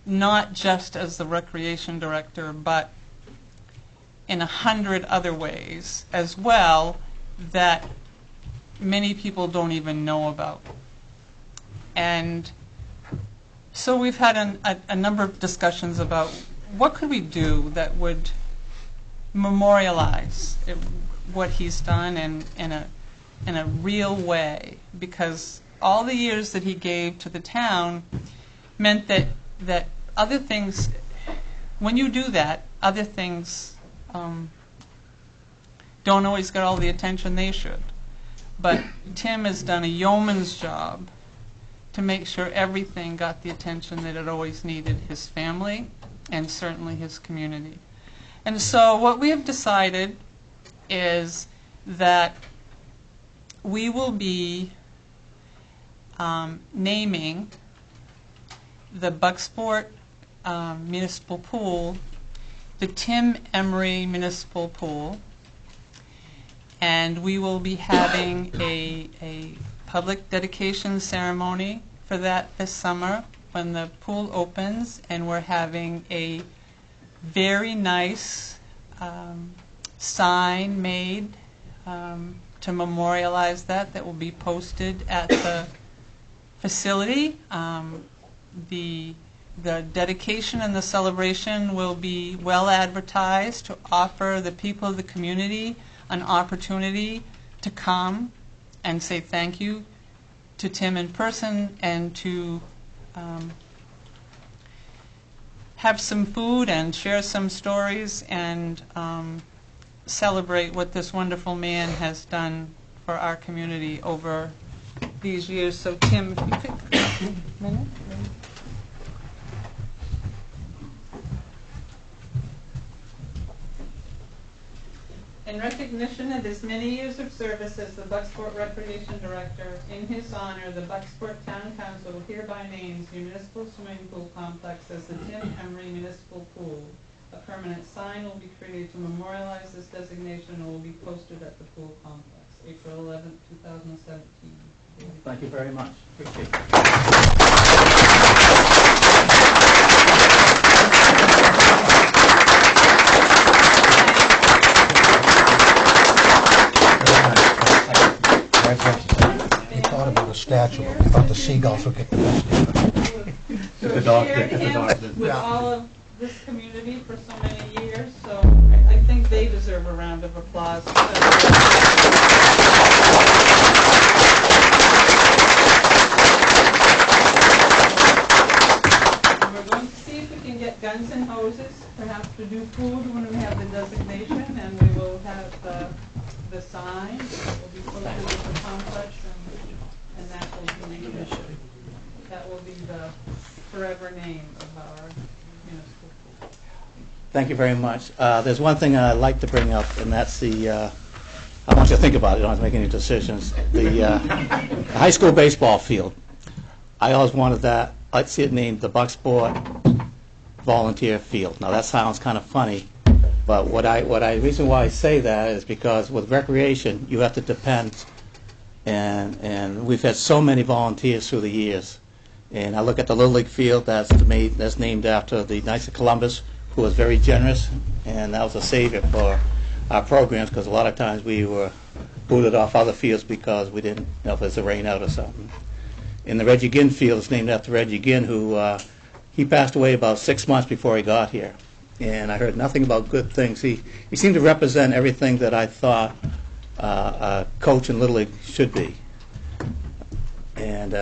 not just as the recreation director, but in 100 other ways as well that many people don't even know about. And so we've had a number of discussions about what could we do that would memorialize what he's done in a real way, because all the years that he gave to the town meant that other things, when you do that, other things don't always get all the attention they should. But Tim has done a yeoman's job to make sure everything got the attention that it always needed, his family and certainly his community. And so what we have decided is that we will be naming the Bucksport Municipal Pool the Tim Emery Municipal Pool, and we will be having a public dedication ceremony for that this summer when the pool opens, and we're having a very nice sign made to memorialize that will be posted at the facility. The dedication and the celebration will be well advertised to offer the people of the community an opportunity to come and say thank you to Tim in person, and to have some food and share some stories and celebrate what this wonderful man has done for our community over these years. So Tim, if you could a minute. In recognition of his many years of service as the Bucksport Recreation Director, in his honor, the Bucksport Town Council hereby names the Municipal Swimming Pool Complex as the Tim Emery Municipal Pool. A permanent sign will be created to memorialize this designation and will be posted at the pool complex, April 11, 2017. Thank you very much. Appreciate it. We thought about a statue, but we thought the seagulls would get the best of it. So dog shared did, the him dog did. with all of this community for so many years, so I think they deserve a round of applause. And we're going to see if we can get guns and hoses, perhaps to do food when we have the designation, and we will have the sign that will be posted at the complex, and that will be the forever name of our municipal pool. Thank you very much. There's one thing I'd like to bring up, and that's I want you to think about it. You don't have to make any decisions. The high school baseball field. I always wanted that. I'd see it named the Bucksport Volunteer Field. Now that sounds kind of funny, but the reason why I say that is because with recreation you have to depend, and we've had so many volunteers through the years. And I look at the Little League field that's named after the Knights of Columbus, who was very generous, and that was a savior for our programs, because a lot of times we were booted off other fields because we didn't know if it was a rain out or something. In the Reggie Ginn field, it's named after Reggie Ginn, who he passed away about 6 months before he got here, and I heard nothing about good things. He seemed to represent everything that I thought a coach in Little League should be. And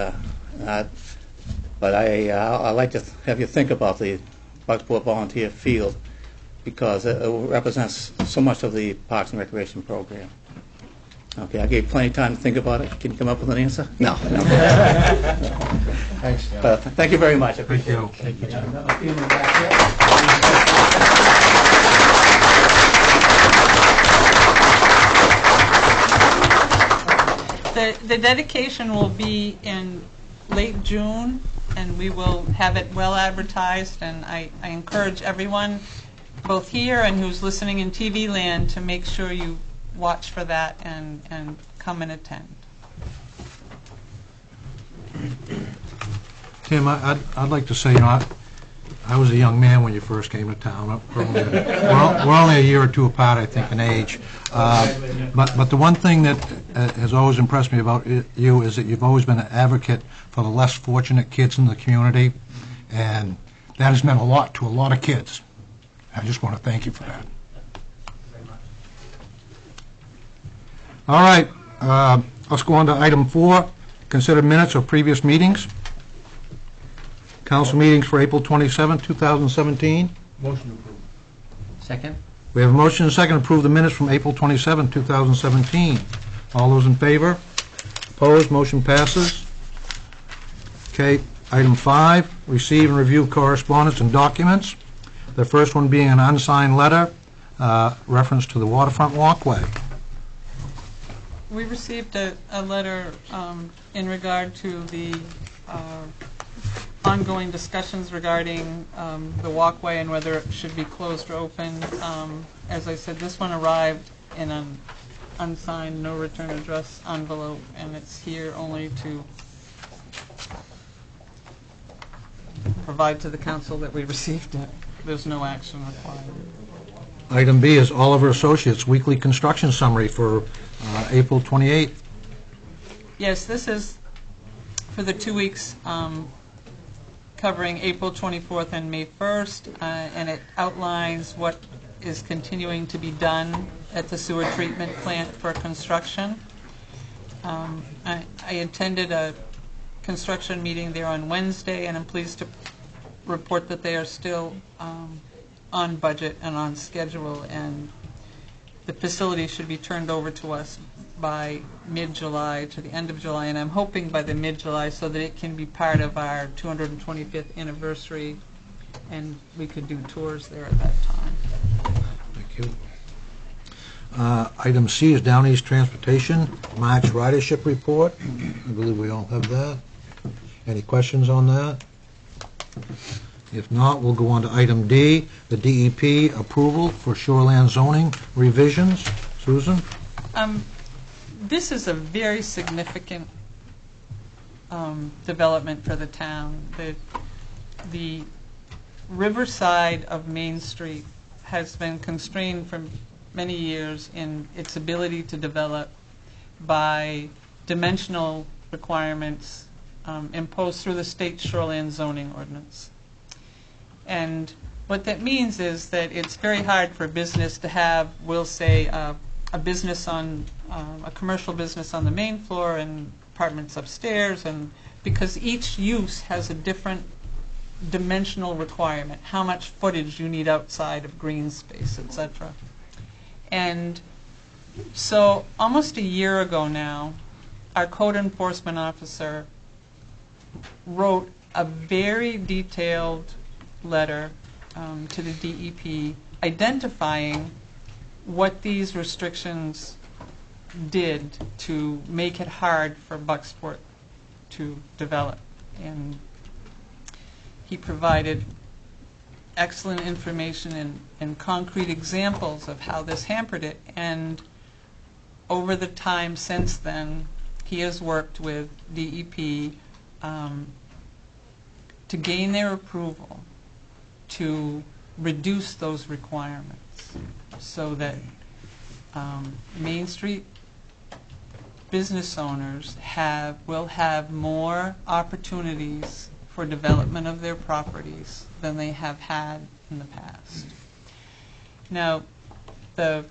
but I'd like to have you think about the Bucksport Volunteer Field, because it represents so much of the Parks and Recreation program. Okay, I gave you plenty of time to think about it. Can you come up with an answer? No. Thanks. Thank you very much. I appreciate it. Thank you, Jim. The dedication will be in late June, and we will have it well advertised, and I encourage everyone, both here and who's listening in TV land, to make sure you watch for that and come and attend. Tim, I'd like to say, I was a young man when you first came to town. We're only a year or two apart, I think, in age. But the one thing that has always impressed me about you is that you've always been an advocate for the less fortunate kids in the community, and that has meant a lot to a lot of kids. I just want to thank you for that. All right, let's go on to item 4, consider minutes of previous meetings. Council meetings for April 27, 2017. Motion approved. Second? We have a motion and a second to approve the minutes from April 27, 2017. All those in favor? Opposed? Motion passes. Okay, item 5, receive and review correspondence and documents. The first one being an unsigned letter, reference to the waterfront walkway. We received a letter in regard to the ongoing discussions regarding the walkway and whether it should be closed or open. As I said, this one arrived in an unsigned, no return address envelope, and it's here only to provide to the council that we received it. There's no action required. Item B is Oliver Associates Weekly Construction Summary for April 28th. Yes, this is for the 2 weeks covering April 24th and May 1st, and it outlines what is continuing to be done at the sewer treatment plant for construction. I attended a construction meeting there on Wednesday, and I'm pleased to report that they are still on budget and on schedule, and the facility should be turned over to us by mid-July to the end of July, and I'm hoping by the mid-July so that it can be part of our 225th anniversary, and we could do tours there at that time. Thank you. Item C is Down East Transportation, March ridership report. I believe we all have that. Any questions on that? If not, we'll go on to item D, the DEP approval for shoreland zoning revisions. Susan? This is a very significant development for the town. The riverside of Main Street has been constrained for many years in its ability to develop by dimensional requirements imposed through the state shoreland zoning ordinance. And what that means is that it's very hard for a business to have, we'll say, a business on a commercial business on the main floor and apartments upstairs, and because each use has a different dimensional requirement, how much footage you need outside of green space, etc. And so almost a year ago now, our code enforcement officer wrote a very detailed letter to the DEP identifying what these restrictions did to make it hard for Bucksport to develop. And he provided excellent information and concrete examples of how this hampered it. And over the time since then, he has worked with DEP to gain their approval to reduce those requirements so that Main Street business owners will have more opportunities for development of their properties than they have had in the past. Now, the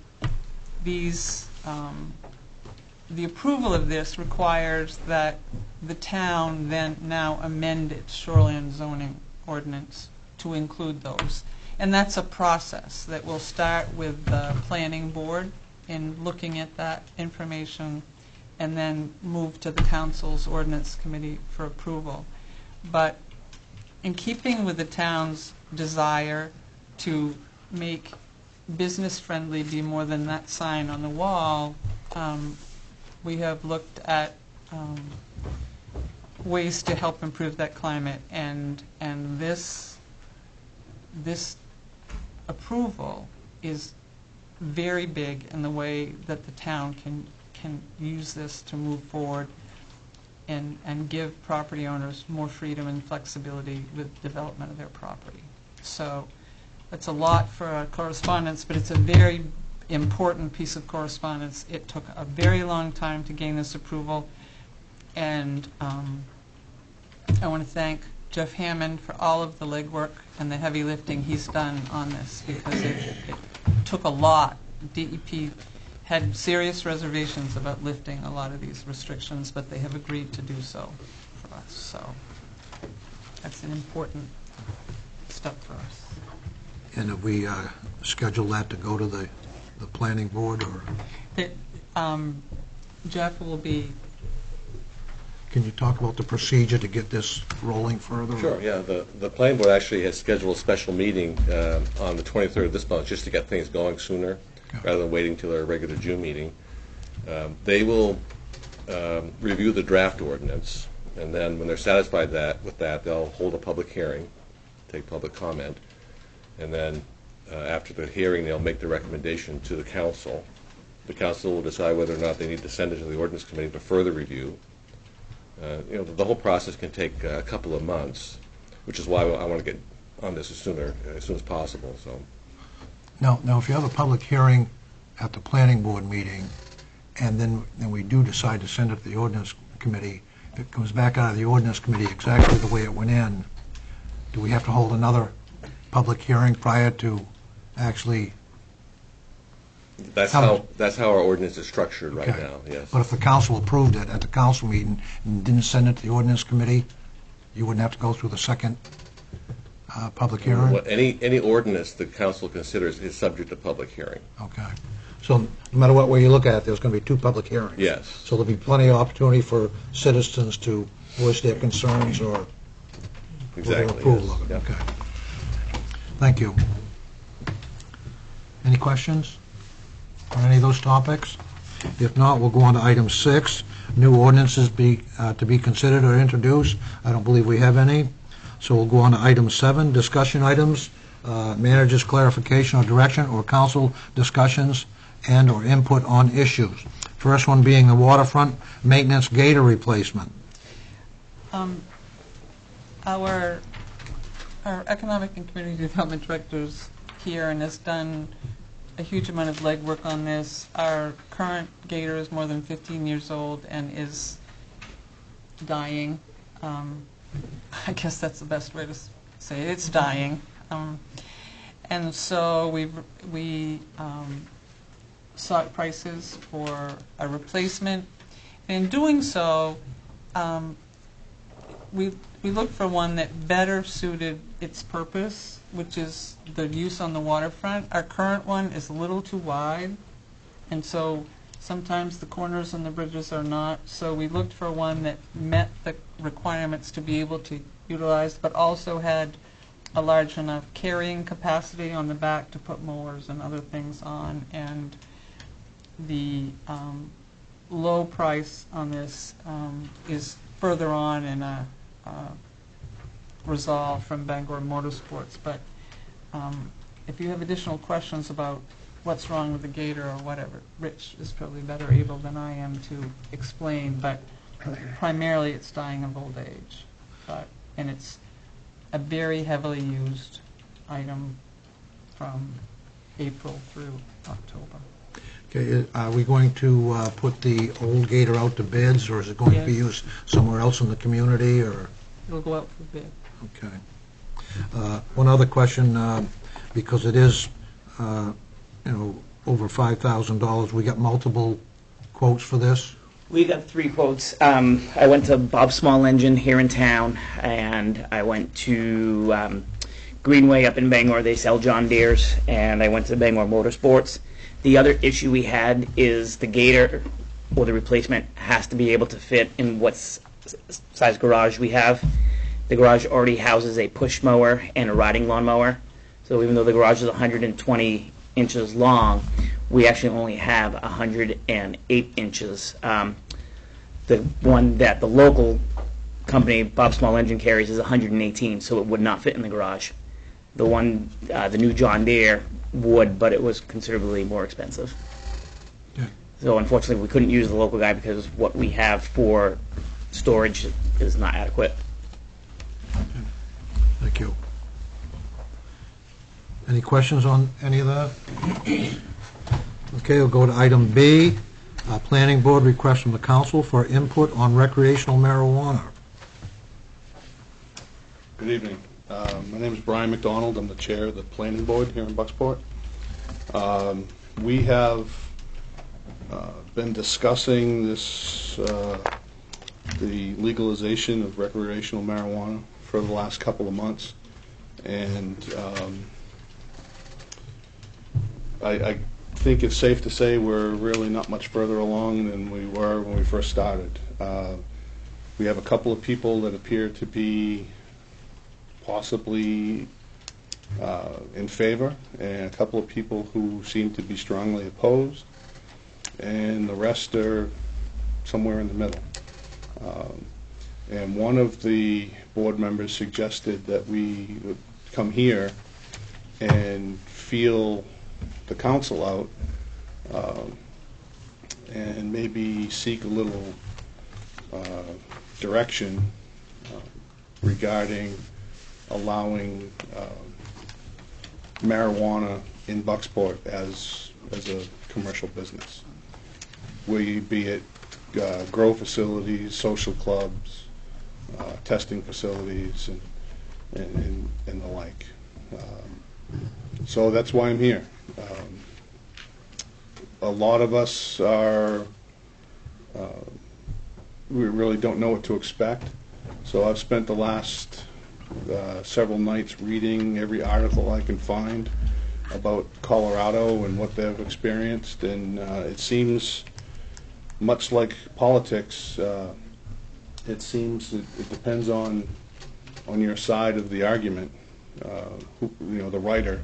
approval of this requires that the town then now amend its shoreline zoning ordinance to include those. And that's a process that will start with the planning board in looking at that information and then move to the council's ordinance committee for approval. But in keeping with the town's desire to make business friendly be more than that sign on the wall, we have looked at ways to help improve that climate, and this approval is very big in the way that the town can use this to move forward and give property owners more freedom and flexibility with development of their property. So it's a lot for correspondence, but it's a very important piece of correspondence. It took a very long time to gain this approval, and I want to thank Jeff Hammond for all of the legwork and the heavy lifting he's done on this, because it took a lot. DEP had serious reservations about lifting a lot of these restrictions, but they have agreed to do so for us. So that's an important step for us. And have we scheduled that to go to the planning board, or Jeff will be, can you talk about the procedure to get this rolling further? Sure, yeah. The planning board actually has scheduled a special meeting on the 23rd of this month, just to get things going sooner, rather than waiting till our regular June meeting. They will review the draft ordinance, and then when they're satisfied with that, they'll hold a public hearing, take public comment, and then after the hearing, they'll make the recommendation to the council. The council will decide whether or not they need to send it to the ordinance committee for further review. The whole process can take a couple of months, which is why I want to get on this as soon as possible. So, Now, if you have a public hearing at the planning board meeting, and then we do decide to send it to the ordinance committee, if it comes back out of the ordinance committee exactly the way it went in, do we have to hold another public hearing prior to actually? that's how our ordinance is structured right Okay. now. Yes. But if the council approved it at the council meeting and didn't send it to the ordinance committee, you wouldn't have to go through the second public hearing? Any ordinance the council considers is subject to public hearing. Okay. So no matter what way you look at it, there's going to be two public hearings? Yes. So there'll be plenty of opportunity for citizens to voice their concerns or their Exactly. approval yes. of it? Yep. Okay. Thank you. Any questions on any of those topics? If not, we'll go on to item 6, new ordinances to be considered or introduced. I don't believe we have any. So we'll go on to item 7, discussion items, manager's clarification or direction, or council discussions and or input on issues. First one being the waterfront maintenance gator replacement. our economic and community development director's here and has done a huge amount of legwork on this. Our current gator is more than 15 years old and is dying. I guess that's the best way to say it. It's dying. And so we sought prices for a replacement. And in doing so, we looked for one that better suited its purpose, which is the use on the waterfront. Our current one is a little too wide, and so sometimes the corners and the bridges are not. So we looked for one that met the requirements to be able to utilize, but also had a large enough carrying capacity on the back to put mowers and other things on. And the low price on this is further on in a resolve from Bangor Motorsports. But if you have additional questions about what's wrong with the gator or whatever, Rich is probably better able than I am to explain, but primarily it's dying of old age. And it's a very heavily used item from April through October. Okay, are we going to put the old gator out to bids, or is it going to be Yes. used somewhere else in the community, or? It'll go out for bid. Okay. One other question, because it is, over $5,000, we got multiple quotes for this? We got 3 quotes. I went to Bob Small Engine here in town, and I went to Greenway up in Bangor. They sell John Deere's, and I went to Bangor Motorsports. The other issue we had is the gator, or the replacement, has to be able to fit in what size garage we have. The garage already houses a push mower and a riding lawnmower. So even though the garage is 120 inches long, we actually only have 108 inches. The one that the local company, Bob Small Engine, carries is 118, so it would not fit in the garage. The one, the new John Deere would, but it was considerably more expensive. Yeah. So unfortunately, we couldn't use the local guy because what we have for storage is not adequate. Thank you. Any questions on any of that? Okay, we'll go to item B, Planning Board request from the council for input on recreational marijuana. Good evening. My name is Brian McDonald. I'm the chair of the planning board here in Bucksport. We have been discussing this, the legalization of recreational marijuana for the last couple of months, and I think it's safe to say we're really not much further along than we were when we first started. We have a couple of people that appear to be possibly in favor, and a couple of people who seem to be strongly opposed, and the rest are somewhere in the middle. And one of the board members suggested that we would come here and feel the council out and maybe seek a little direction regarding allowing marijuana in Bucksport as a commercial business. Be it grow facilities, social clubs, testing facilities, and the like. So that's why I'm here. A lot of us are, we really don't know what to expect. So I've spent the last several nights reading every article I can find about Colorado and what they've experienced, and it seems much like politics. It seems it depends on your side of the argument. The writer.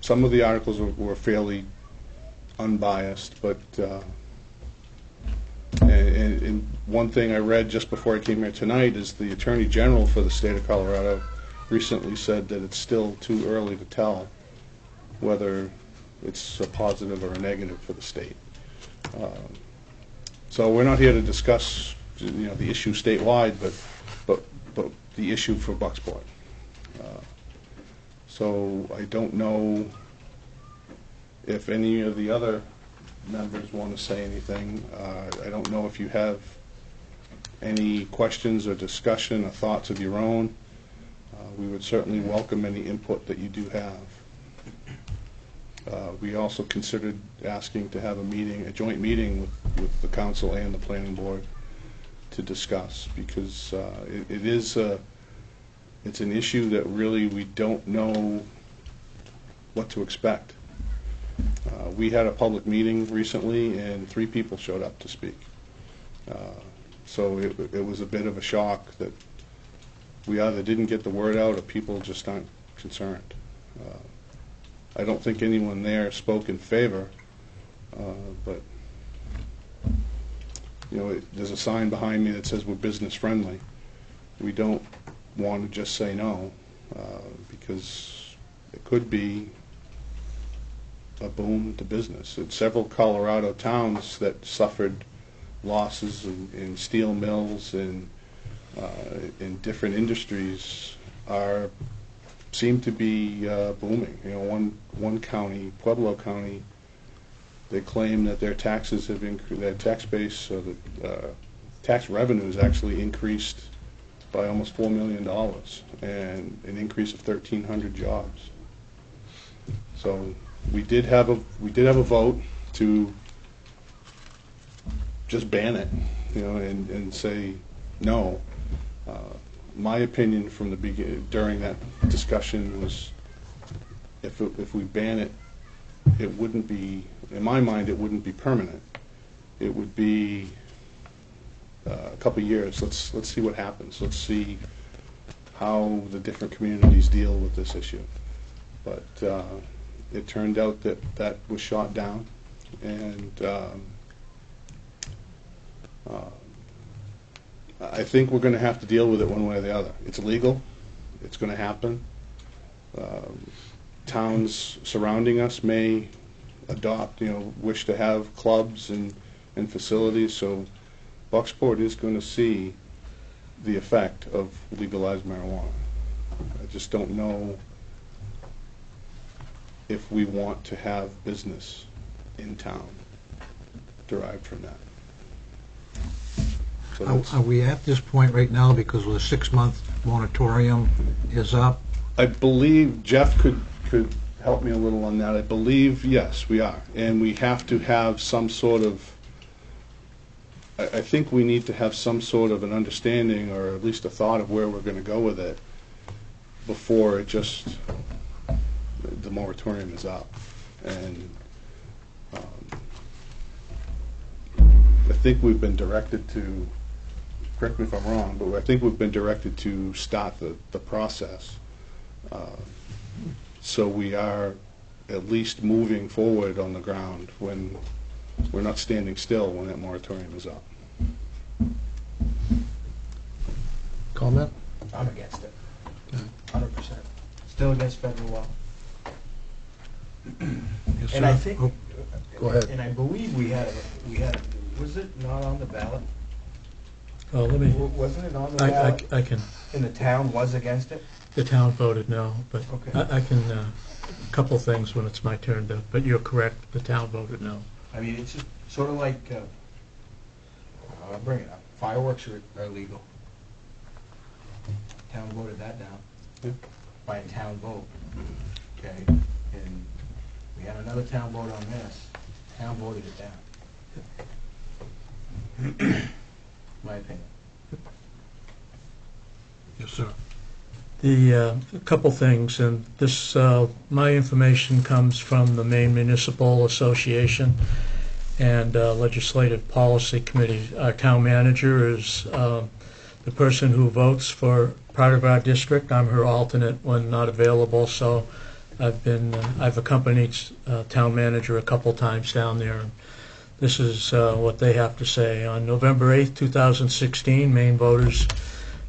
Some of the articles were fairly unbiased, but and one thing I read just before I came here tonight is the Attorney General for the state of Colorado recently said that it's still too early to tell whether it's a positive or a negative for the state. So we're not here to discuss, the issue statewide, but the issue for Bucksport. So I don't know if any of the other members want to say anything. I don't know if you have any questions or discussion or thoughts of your own. We would certainly welcome any input that you do have. We also considered asking to have a joint meeting with the council and the planning board to discuss, because it's an issue that really we don't know what to expect. We had a public meeting recently, and 3 people showed up to speak. So it was a bit of a shock that we either didn't get the word out or people just aren't concerned. I don't think anyone there spoke in favor, but there's a sign behind me that says we're business friendly. We don't want to just say no, because it could be a boom to business. And several Colorado towns that suffered losses in steel mills and in different industries seem to be booming. One county, Pueblo County, they claim that their taxes have increased, their tax base, so the tax revenues actually increased by almost $4 million, and an increase of 1,300 jobs. So we did have a vote to just ban it, and say no. My opinion from the beginning, during that discussion, was if we ban it, it wouldn't be, in my mind, it wouldn't be permanent. It would be a couple of years. Let's see what happens. Let's see how the different communities deal with this issue. But it turned out that was shot down, and I think we're going to have to deal with it one way or the other. It's illegal. It's going to happen. Towns surrounding us may adopt, wish to have clubs and facilities. So Bucksport is going to see the effect of legalized marijuana. I just don't know if we want to have business in town derived from that. So that's- Are we at this point right now because the 6-month moratorium is up? I believe Jeff could help me a little on that. I believe, yes, we are. And we have to have some sort of, I think we need to have some sort of an understanding or at least a thought of where we're going to go with it before it just, the moratorium is up. And I think we've been directed to, correct me if I'm wrong, but I think we've been directed to start the process. So we are at least moving forward on the ground when we're not standing still when that moratorium is up. Comment? I'm against it. 100%. Still against federal law. Yes, And I sir. think, Oh, go ahead. and I believe we had, was it not on the ballot? Let me, Wasn't it on the ballot? I can, And the town was against it? the town voted no, but Okay. I can, a couple things when it's my turn to, but you're correct, the town voted no. I mean, it's just sort of like, I'll bring it up, fireworks are legal. Town voted that down Yeah. by a town vote, okay? And we had another town vote on this, town voted it down. My opinion. Yes, sir. A couple things, and this, my information comes from the Maine Municipal Association and Legislative Policy Committee. Our town manager is the person who votes for part of our district. I'm her alternate when not available, so I've accompanied town manager a couple times down there. This is what they have to say. On November 8th, 2016, Maine voters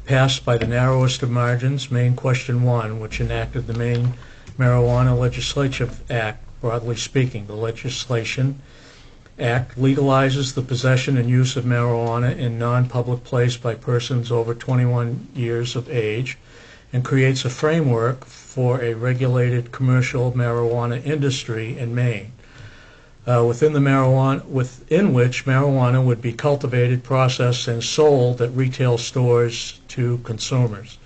passed by the narrowest of margins Maine Question 1, which enacted the Maine Marijuana Legislative Act. Broadly speaking, the legislation Act legalizes the possession and use of marijuana in non-public place by persons over 21 years of age and creates a framework for a regulated commercial marijuana industry in Maine. Within which marijuana would be cultivated, processed, and sold at retail stores to consumers.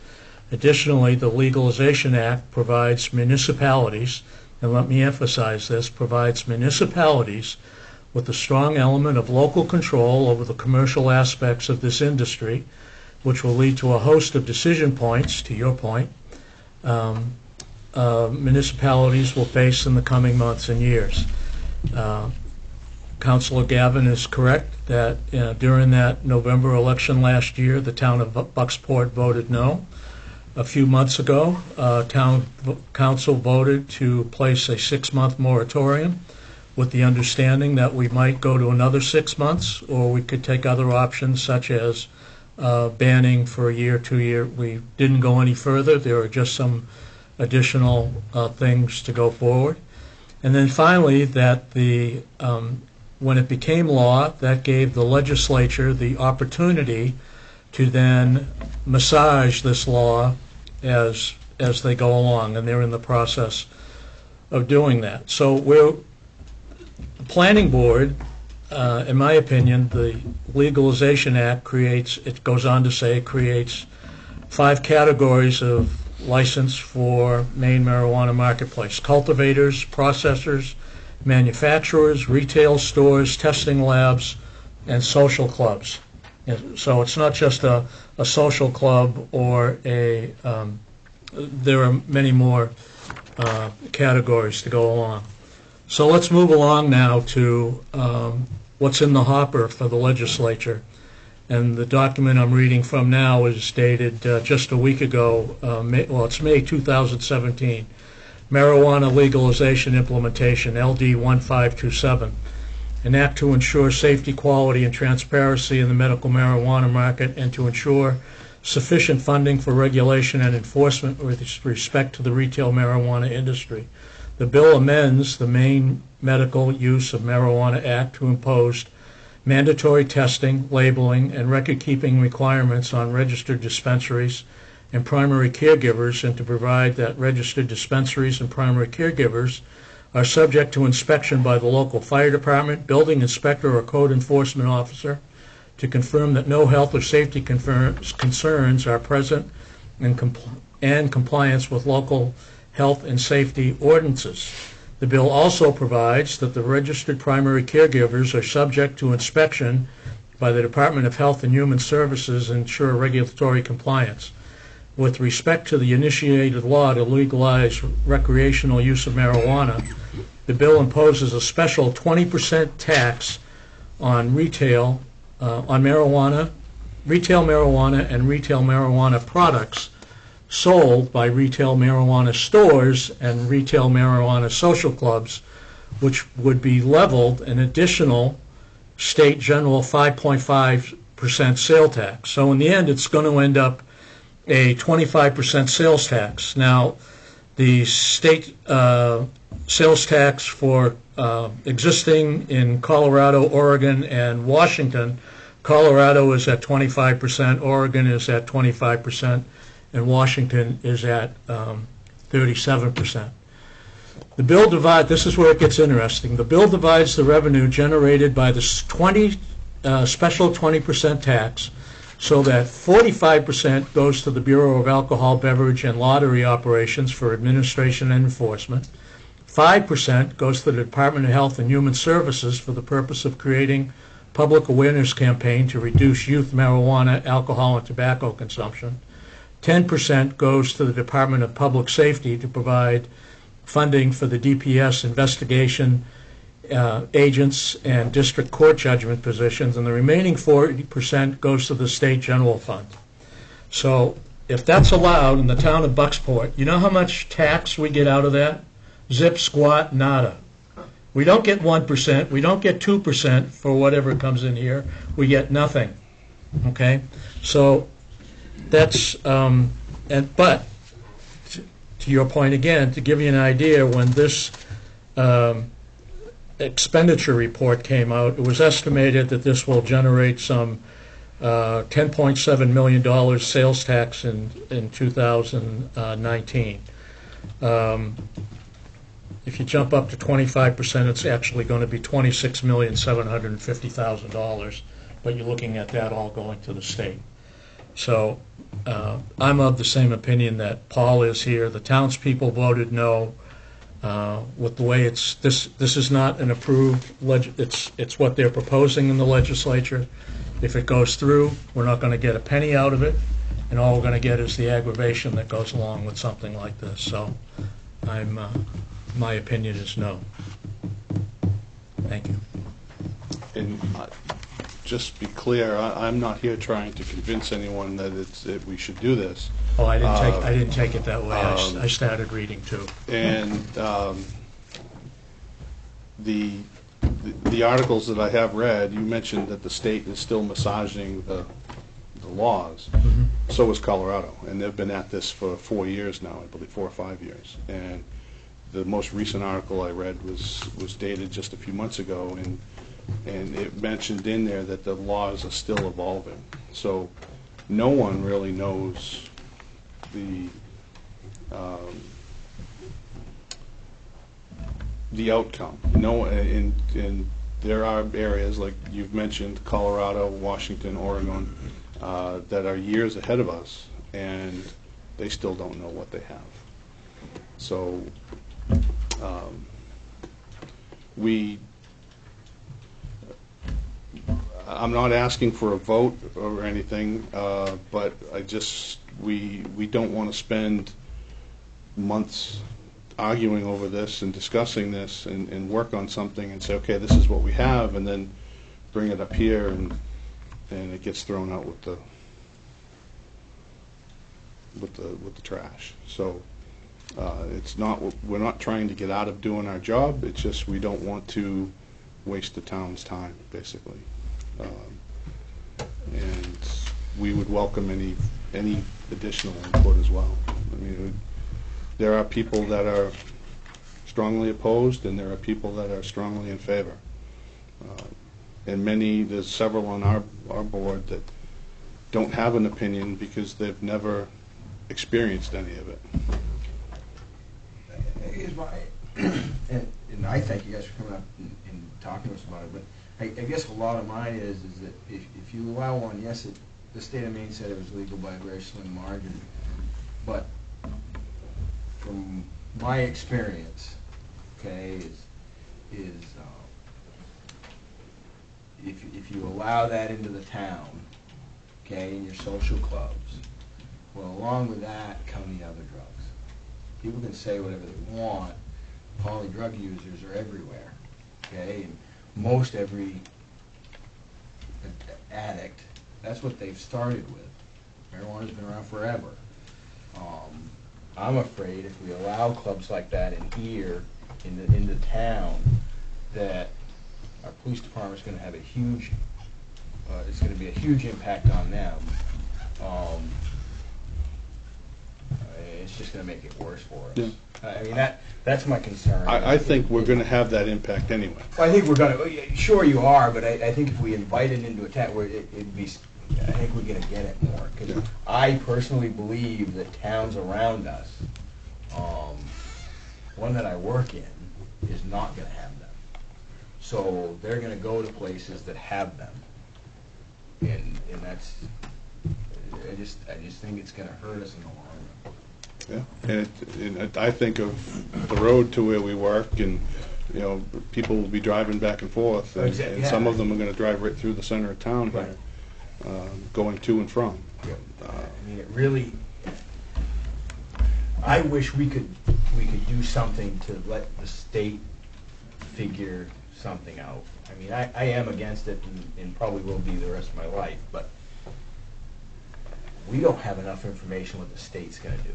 Additionally, the Legalization Act provides municipalities, and let me emphasize this, provides municipalities with a strong element of local control over the commercial aspects of this industry, which will lead to a host of decision points, to your point, municipalities will face in the coming months and years. Councilor Gavin is correct that during that November election last year, the town of Bucksport voted no. A few months ago, town council voted to place a 6-month moratorium with the understanding that we might go to another 6 months, or we could take other options such as banning for a year, 2 year. We didn't go any further. There are just some additional things to go forward. And then finally, that when it became law, that gave the legislature the opportunity to then massage this law as they go along, and they're in the process of doing that. So the planning board, in my opinion, the Legalization Act creates 5 categories of license for Maine marijuana marketplace: cultivators, processors, manufacturers, retail stores, testing labs, and social clubs. So it's not just a social club or there are many more categories to go along. So let's move along now to what's in the hopper for the legislature. And the document I'm reading from now is dated just a week ago. It's May 2017. Marijuana Legalization Implementation, LD 1527. An act to ensure safety, quality, and transparency in the medical marijuana market and to ensure sufficient funding for regulation and enforcement with respect to the retail marijuana industry. The bill amends the Maine Medical Use of Marijuana Act to impose mandatory testing, labeling, and record-keeping requirements on registered dispensaries and primary caregivers, and to provide that registered dispensaries and primary caregivers are subject to inspection by the local fire department, building inspector, or code enforcement officer to confirm that no health or safety concerns are present and compliance with local health and safety ordinances. The bill also provides that the registered primary caregivers are subject to inspection by the Department of Health and Human Services and ensure regulatory compliance. With respect to the initiated law to legalize recreational use of marijuana, the bill imposes a special 20% tax on retail marijuana and retail marijuana products sold by retail marijuana stores and retail marijuana social clubs, which would be leveled an additional state general 5.5% sale tax. So in the end, it's going to end up a 25% sales tax. Now, the state sales tax for existing in Colorado, Oregon, and Washington, Colorado is at 25%, Oregon is at 25%, and Washington is at 37%. The bill divides, this is where it gets interesting, the bill divides the revenue generated by the special 20% tax so that 45% goes to the Bureau of Alcohol, Beverage, and Lottery Operations for administration and enforcement, 5% goes to the Department of Health and Human Services for the purpose of creating public awareness campaign to reduce youth marijuana, alcohol, and tobacco consumption, 10% goes to the Department of Public Safety to provide funding for the DPS investigation agents and district court judgment positions, and the remaining 40% goes to the state general fund. So if that's allowed in the town of Bucksport, you know how much tax we get out of that? Zip, squat, nada. We don't get 1%, we don't get 2% for whatever comes in here, we get nothing. Okay? So that's, but to your point again, to give you an idea, when this expenditure report came out, it was estimated that this will generate some $10.7 million sales tax in 2019. If you jump up to 25%, it's actually going to be $26,750,000, but you're looking at that all going to the state. So I'm of the same opinion that Paul is here. The townspeople voted no. With the way this is not an approved, it's what they're proposing in the legislature. If it goes through, we're not going to get a penny out of it, and all we're going to get is the aggravation that goes along with something like this. So my opinion is no. Thank you. And just be clear, I'm not here trying to convince anyone that we should do this. Oh, I didn't take it that way. I started reading too. And the articles that I have read, you mentioned that the state is still massaging the laws. Mm-hmm. So is Colorado, and they've been at this for 4 years now, I believe, 4 or 5 years. And the most recent article I read was dated just a few months ago, and it mentioned in there that the laws are still evolving. So no one really knows the outcome. No, and there are areas like you've mentioned, Colorado, Washington, Oregon, that are years ahead of us, and they still don't know what they have. So I'm not asking for a vote or anything, but we don't want to spend months arguing over this and discussing this and work on something and say, okay, this is what we have, and then bring it up here and it gets thrown out with the trash. So we're not trying to get out of doing our job. It's just we don't want to waste the town's time, basically. And we would welcome any additional input as well. I mean, there are people that are strongly opposed, and there are people that are strongly in favor. And there's several on our board that don't have an opinion because they've never experienced any of it. Here's my, and and I thank you guys for coming up and talking to us about it, but I guess a lot of mine is that if you allow one, yes, the state of Maine said it was legal by a very slim margin, but from my experience, okay, is if you allow that into the town, okay, in your social clubs, well, along with that come the other drugs. People can say whatever they want. Poly drug users are everywhere, okay, and most every addict, that's what they've started with. Marijuana's been around forever. I'm afraid if we allow clubs like that in here, in the town, that our police department's going to have a huge, it's going to be a huge impact on them. It's just going to make it worse for us. Yeah. I mean, that's my concern. I think we're going to have that impact anyway. Well, I think we're going to, sure you are, but I think if we invite it into a town, where it'd be, I think we're going to get it more. Because Yeah. I personally believe that towns around us, one that I work in, is not going to have them. So they're going to go to places that have them. And that's, I just think it's going to hurt us in the long run. Yeah, and I think of the road to where we work, and you know, people will be driving back and forth, and, Exactly, and some yeah. of them are going to drive right through the center of town here, going to and from. I mean, it really, I wish we could do something to let the state figure something out. I mean, I am against it and probably will be the rest of my life, but we don't have enough information what the state's going to do.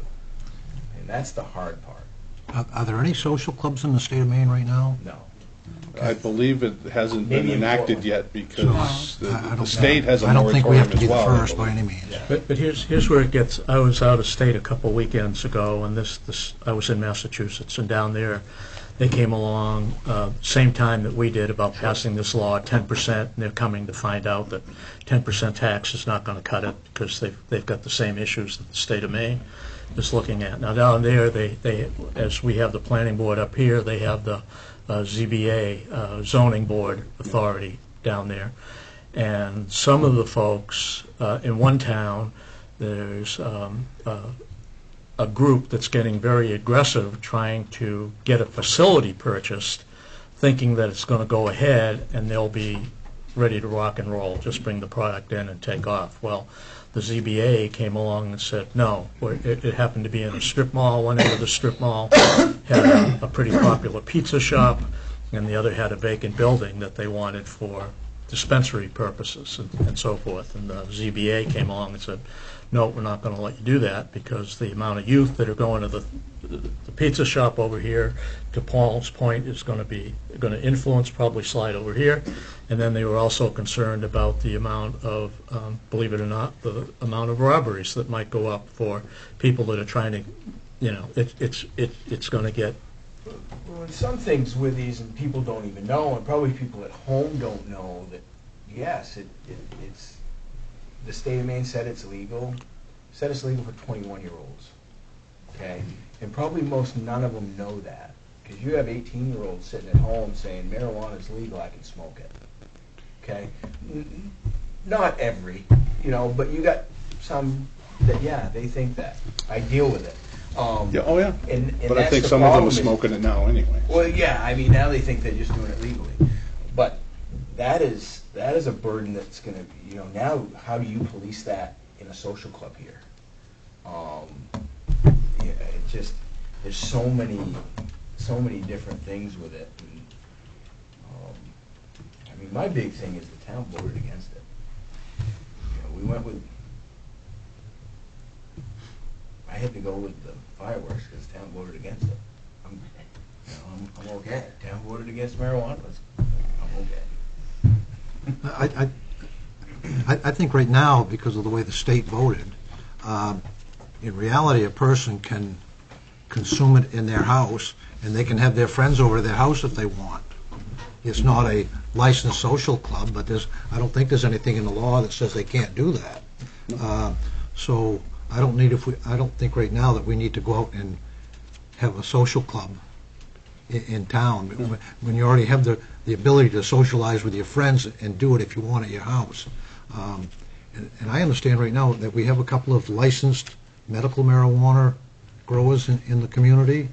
And that's the hard part. Are there any social clubs in the state of Maine right now? No. I believe it hasn't been Maybe in enacted Portland. yet because I the don't- state has a I don't think we moratorium have to as be the well. I first by believe. any means. Yeah. But here's where it gets, I was out of state a couple weekends ago, and I was in Massachusetts, and down there, they came along, same time that we did about passing this law, 10%, and they're coming to find out that 10% tax is not going to cut it, because they've got the same issues that the state of Maine is looking at. Now, down there, they as we have the planning board up here, they have the ZBA, zoning board authority down there. And some of the folks in one town, there's a group that's getting very aggressive trying to get a facility purchased, thinking that it's going to go ahead and they'll be ready to rock and roll, just bring the product in and take off. Well, the ZBA came along and said, no. It happened to be in a strip mall. One end of the strip mall had a pretty popular pizza shop, and the other had a vacant building that they wanted for dispensary purposes and so forth. And the ZBA came along and said, no, we're not going to let you do that, because the amount of youth that are going to the pizza shop over here, to Paul's point, is going to influence, probably slide over here. And then they were also concerned about the amount of, believe it or not, the amount of robberies that might go up for people that are trying to, you know, it's going to get. Well, some things with these, and people don't even know, and probably people at home don't know, that yes, it's the state of Maine said it's legal, said it's legal for 21-year-olds, okay? And probably none of them know that, because you have 18-year-olds sitting at home saying marijuana is legal, I can smoke it, okay? Not every, you know, but you got some that, yeah, they think that. I deal with it. Yeah, oh yeah. And But I that's think the some of them problem are is- smoking it now anyway. Well, yeah, I mean, now they think they're just doing it legally. But that is a burden that's going to, you know, now how do you police that in a social club here? Yeah, it just, there's so many different things with it. And, I mean, my big thing is the town voted against it. You know, we went with, I had to go with the fireworks because the town voted against it. I'm okay. Town voted against marijuana. I'm okay. I think right now, because of the way the state voted, in reality, a person can consume it in their house, and they can have their friends over to their house if they want. It's not a licensed social club, but I don't think there's anything in the law that says they can't do that. So I don't think right now that we need to go out and have a social club in town, when you already have the ability to socialize with your friends and do it if you want at your house. And I understand right now that we have a couple of licensed medical marijuana growers in the community.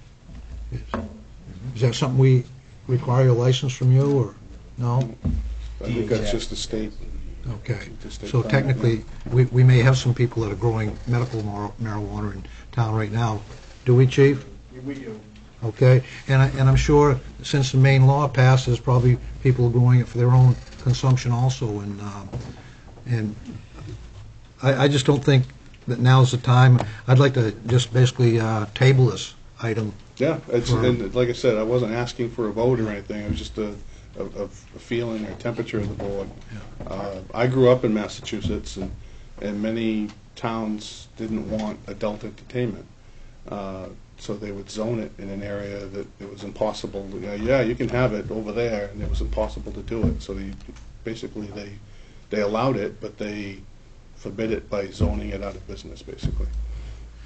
Is that something we require a license from you, or no? I think that's just a state. Okay. Just a So permit, technically, we may have some people that are growing medical marijuana in town right now. Do we, Chief? We do. Okay, and I'm sure since the Maine law passed, there's probably people growing it for their own consumption also, and I just don't think that now's the time. I'd like to just basically table this item. Yeah, and like I said, I wasn't asking for a vote or anything, it was just a feeling or temperature of the board. I grew up in Massachusetts, and many towns didn't want adult entertainment. So they would zone it in an area that it was impossible. Yeah, you can have it over there, and it was impossible to do it. So basically they allowed it, but they forbid it by zoning it out of business, basically.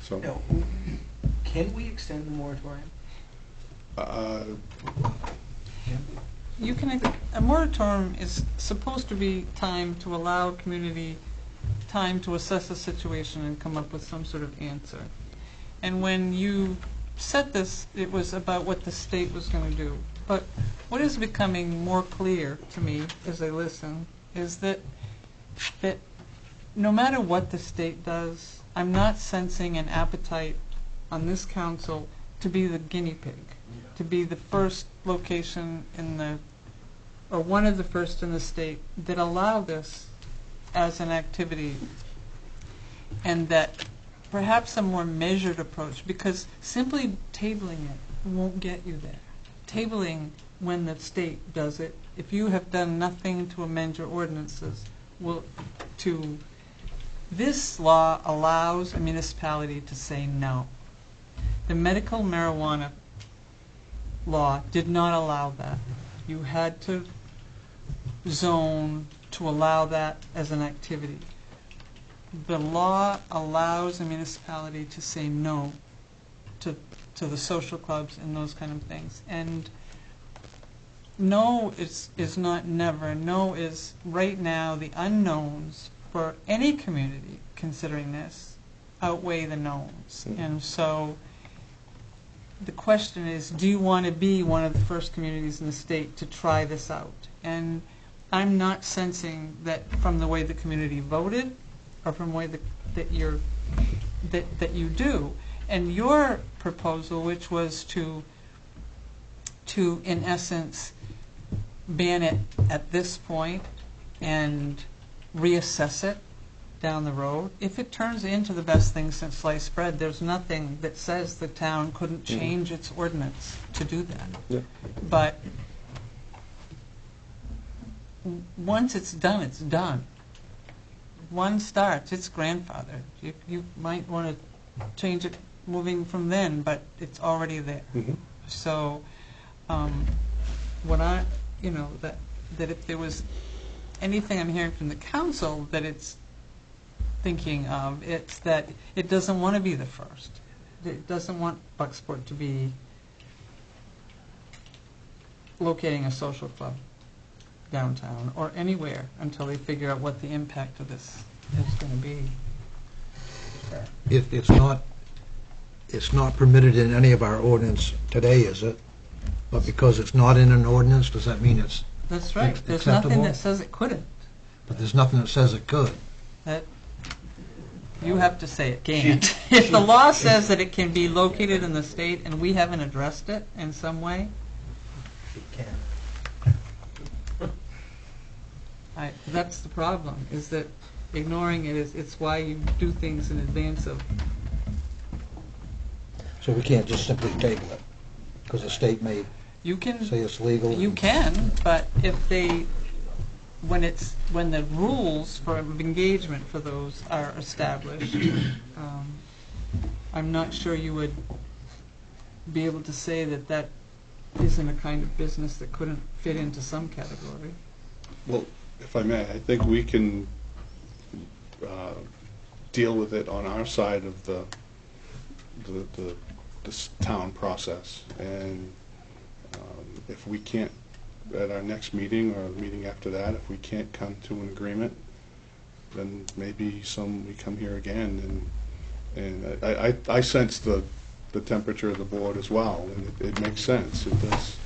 So Now, can we extend the moratorium? You can, a moratorium is supposed to be time to allow community time to assess the situation and come up with some sort of answer. And when you set this, it was about what the state was going to do. But what is becoming more clear to me as I listen is that no matter what the state does, I'm not sensing an appetite on this council to be the guinea pig, to be the first location in the, or one of the first in the state that allow this as an activity, and that perhaps a more measured approach, because simply tabling it won't get you there. Tabling, when the state does it, if you have done nothing to amend your ordinances, this law allows a municipality to say no. The medical marijuana law did not allow that. You had to zone to allow that as an activity. The law allows a municipality to say no to the social clubs and those kind of things. And no is not never. No is right now. The unknowns for any community considering this outweigh the knowns. And so the question is, do you want to be one of the first communities in the state to try this out? And I'm not sensing that from the way the community voted or from the way that you do. And your proposal, which was to in essence ban it at this point and reassess it down the road, if it turns into the best thing since sliced bread, there's nothing that says the town couldn't change its ordinance to do that. Yeah. But once it's done, it's done. One starts, it's grandfathered. You might want to change it moving from then, but it's already there. So what I, that if there was anything I'm hearing from the council that it's thinking of, it's that it doesn't want to be the first. It doesn't want Bucksport to be locating a social club downtown or anywhere until they figure out what the impact of this is going to be. It's not permitted in any of our ordinance today, is it? But because it's not in an ordinance, does that mean it's That's right. There's acceptable? nothing that says it couldn't. But there's nothing that says it could. That you have to say it can't. If the law says that it can be located in the state and we haven't addressed it in some way, that's the problem, is that ignoring it it's why you do things in advance of. So we can't just simply table it, because the state may You can. say it's legal. You can, but if they, when the rules for engagement for those are established, I'm not sure you would be able to say that that isn't a kind of business that couldn't fit into some category. Well, if I may, I think we can deal with it on our side of this town process, and If we can't, at our next meeting or the meeting after that, if we can't come to an agreement, then maybe we come here again, and I sense the temperature of the board as well, and it makes sense, it does.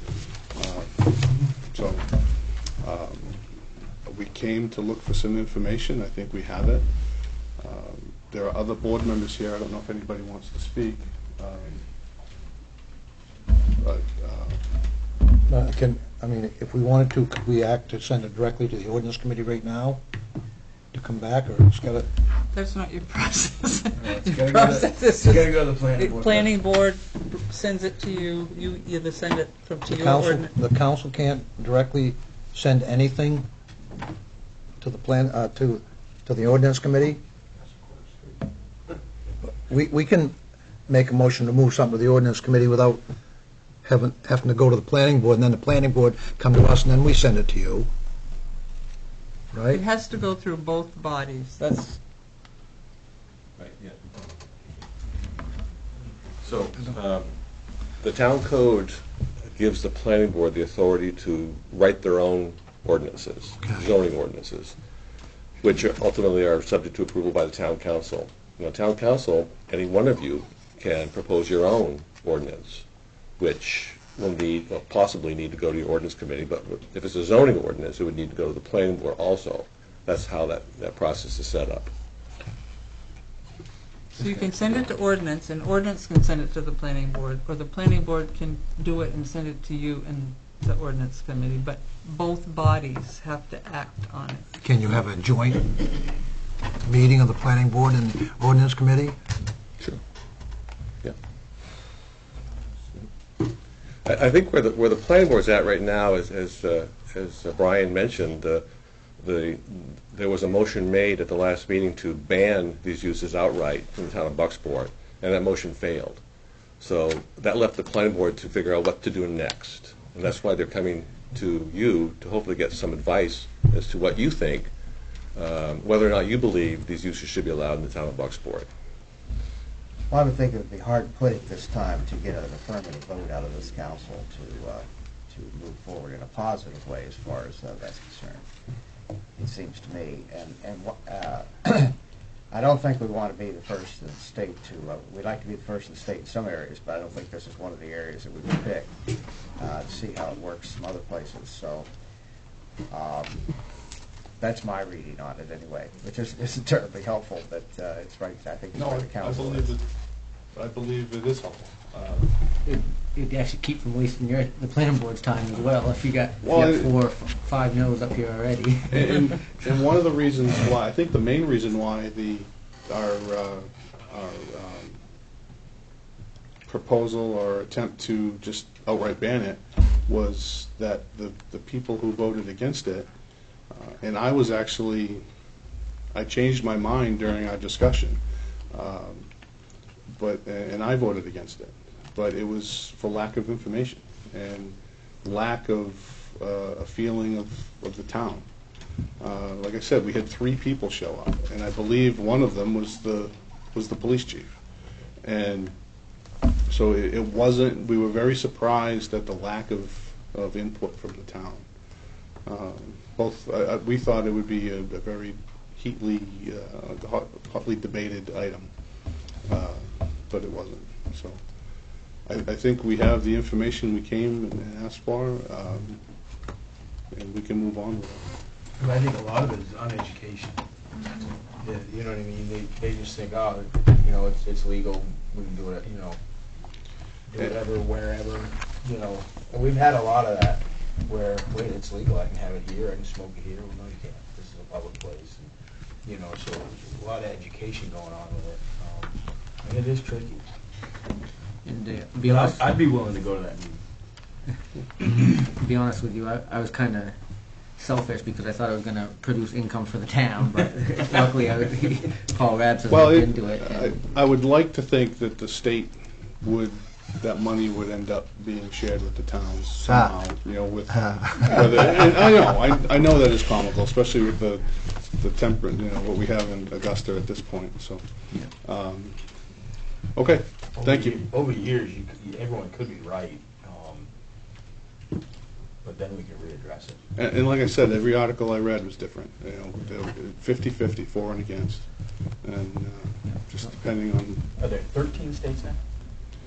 So, we came to look for some information, I think we have it. There are other board members here, I don't know if anybody wants to speak. But, If we wanted to, could we act to send it directly to the ordinance committee right now to come back, or it's got to? That's not your process. It's Your gotta process go is to, just- gotta go to the planning the board. planning board sends it to you, you either send it to your ordinance. The council can't directly send anything to the to the ordinance committee? We can make a motion to move something to the ordinance committee without having to go to the planning board, and then the planning board come to us, and then we send it to you. It Right? has to go through both bodies. That's, Right, yeah. So, the town code gives the planning board the authority to write their own ordinances, zoning ordinances, which ultimately are subject to approval by the town council. Now, town council, any one of you can propose your own ordinance, which will possibly need to go to your ordinance committee, but if it's a zoning ordinance, it would need to go to the planning board also. That's how that process is set up. so you can send it to ordinance, and ordinance can send it to the planning board, or the planning board can do it and send it to you and the ordinance committee, but both bodies have to act on it. Can you have a joint meeting of the planning board and the ordinance committee? Sure. Yeah. I think where the planning board's at right now is, as Brian mentioned, there was a motion made at the last meeting to ban these uses outright from the town of Bucksport, and that motion failed. So that left the planning board to figure out what to do next. And that's why they're coming to you to hopefully get some advice as to what you think, whether or not you believe these uses should be allowed in the town of Bucksport. Well, I would think it would be hard pudding this time to get an affirmative vote out of this council to move forward in a positive way as far as that's concerned. It seems to me, and I don't think we want to be the first in the state to. We'd like to be the first in the state in some areas, but I don't think this is one of the areas that we would pick to see how it works some other places. So. That's my reading on it anyway, which isn't terribly helpful, but it's right. I think it's no, where the council is. I believe it is helpful. It'd actually keep from wasting the planning board's time as well, if you got Well, 4 or 5 no's up here already. And one of the reasons why, I think the main reason why our proposal or attempt to just outright ban it was that the people who voted against it, and I changed my mind during our discussion, and I voted against it. But it was for lack of information and lack of a feeling of the town. Like I said, we had 3 people show up, and I believe one of them was the police chief. And so it wasn't. We were very surprised at the lack of input from the town. We thought it would be a very hotly debated item, but it wasn't. So I think we have the information we came and asked for, and we can move on with it. And I think a lot of it is uneducation. You know what I mean? They just think, oh, it's legal, we can do it, do whatever, wherever, And we've had a lot of that where, wait, it's legal, I can have it here, I can smoke it here. Well, no, you can't. This is a public place. And, so there's a lot of education going on with it. And it is tricky. And But I'd be willing to go to that meeting. to be honest with you, I was kind of selfish because I thought it was going to produce income for the town, but luckily Paul Rabson looked into it. I would like to think that the state that money would end up being shared with the towns somehow, with whether, and I know that is comical, especially with the temperate, what we have in Augusta at this point. So, okay, thank you. Over the years, everyone could be right. But then we can readdress it. And like I said, every article I read was different, you know, they were 50-50, for and against, and just depending on, Are there 13 states now?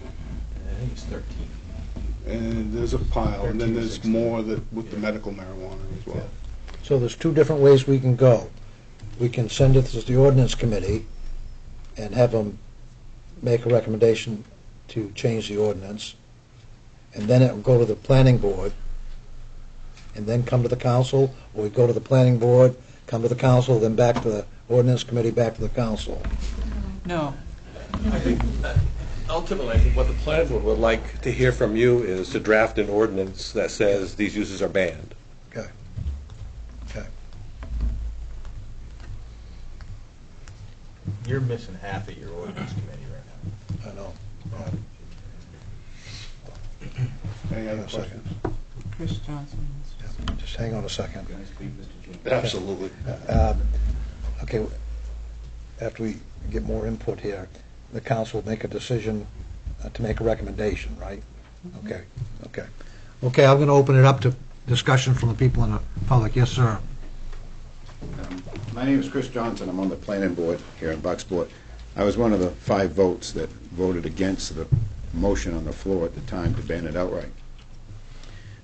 I think it's 13. and there's a pile, and then 13 or there's 16. more that, with the medical marijuana as well. So there's two different ways we can go. We can send it to the ordinance committee and have them make a recommendation to change the ordinance, and then it will go to the planning board, and then come to the council, or we go to the planning board, come to the council, then back to the ordinance committee, back to the council. No. I think ultimately, I think what the planning board would like to hear from you is to draft an ordinance that says these uses are banned. Okay. Okay. You're missing half of your ordinance committee right now. I know. Any other Hang on a second. questions? Chris Johnson. Just hang on a second. Can I speak, Mr. Chairman? Absolutely. Okay, after we get more input here, the council will make a decision to make a recommendation, right? Okay, okay. Okay, I'm going to open it up to discussion from the people in the public. Yes, sir. My name is Chris Johnson. I'm on the planning board here in Bucksport. I was one of the 5 votes that voted against the motion on the floor at the time to ban it outright.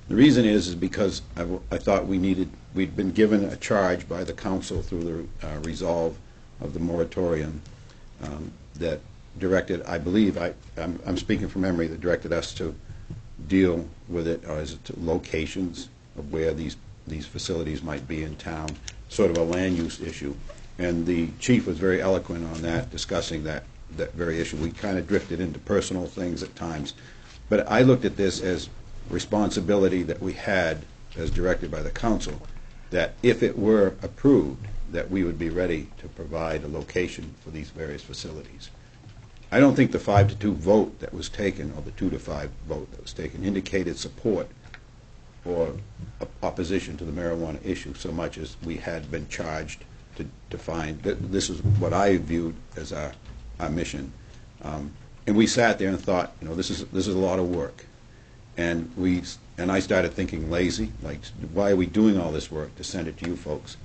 The reason is because I thought we'd been given a charge by the council through the resolve of the moratorium that directed, I believe, I'm speaking from memory, that directed us to deal with it, or is it to locations of where these facilities might be in town, sort of a land use issue. And the chief was very eloquent on that, discussing that very issue. We kind of drifted into personal things at times. But I looked at this as responsibility that we had as directed by the council, that if it were approved, that we would be ready to provide a location for these various facilities. I don't think the 5-2 vote that was taken, or the 2-5 vote that was taken, indicated support or opposition to the marijuana issue so much as we had been charged to find that this is what I viewed as our mission. And we sat there and thought, you know, this is a lot of work. And I started thinking lazy, like, why are we doing all this work to send it to you folks,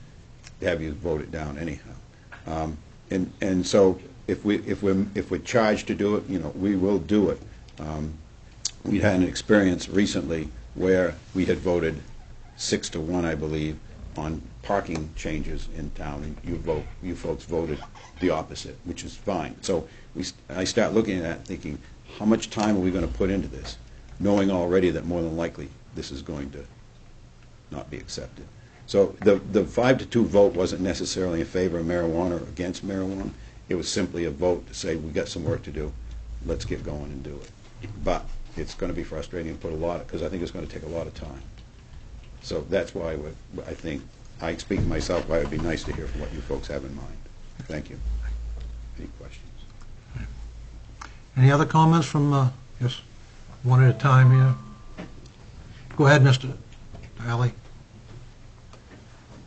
to have you vote it down anyhow? And so if we're charged to do it, you know, we will do it. We had an experience recently where we had voted 6-1, I believe, on parking changes in town, and you folks voted the opposite, which is fine. So I start looking at that and thinking, how much time are we going to put into this, knowing already that more than likely this is going to not be accepted. So the 5-2 vote wasn't necessarily in favor of marijuana or against marijuana. It was simply a vote to say, we've got some work to do, let's get going and do it. But it's going to be frustrating and because I think it's going to take a lot of time. So that's why I speak to myself, why it would be nice to hear from what you folks have in mind. Thank you. Any questions? Any other comments from, yes, one at a time here? Go ahead, Mr. Alley.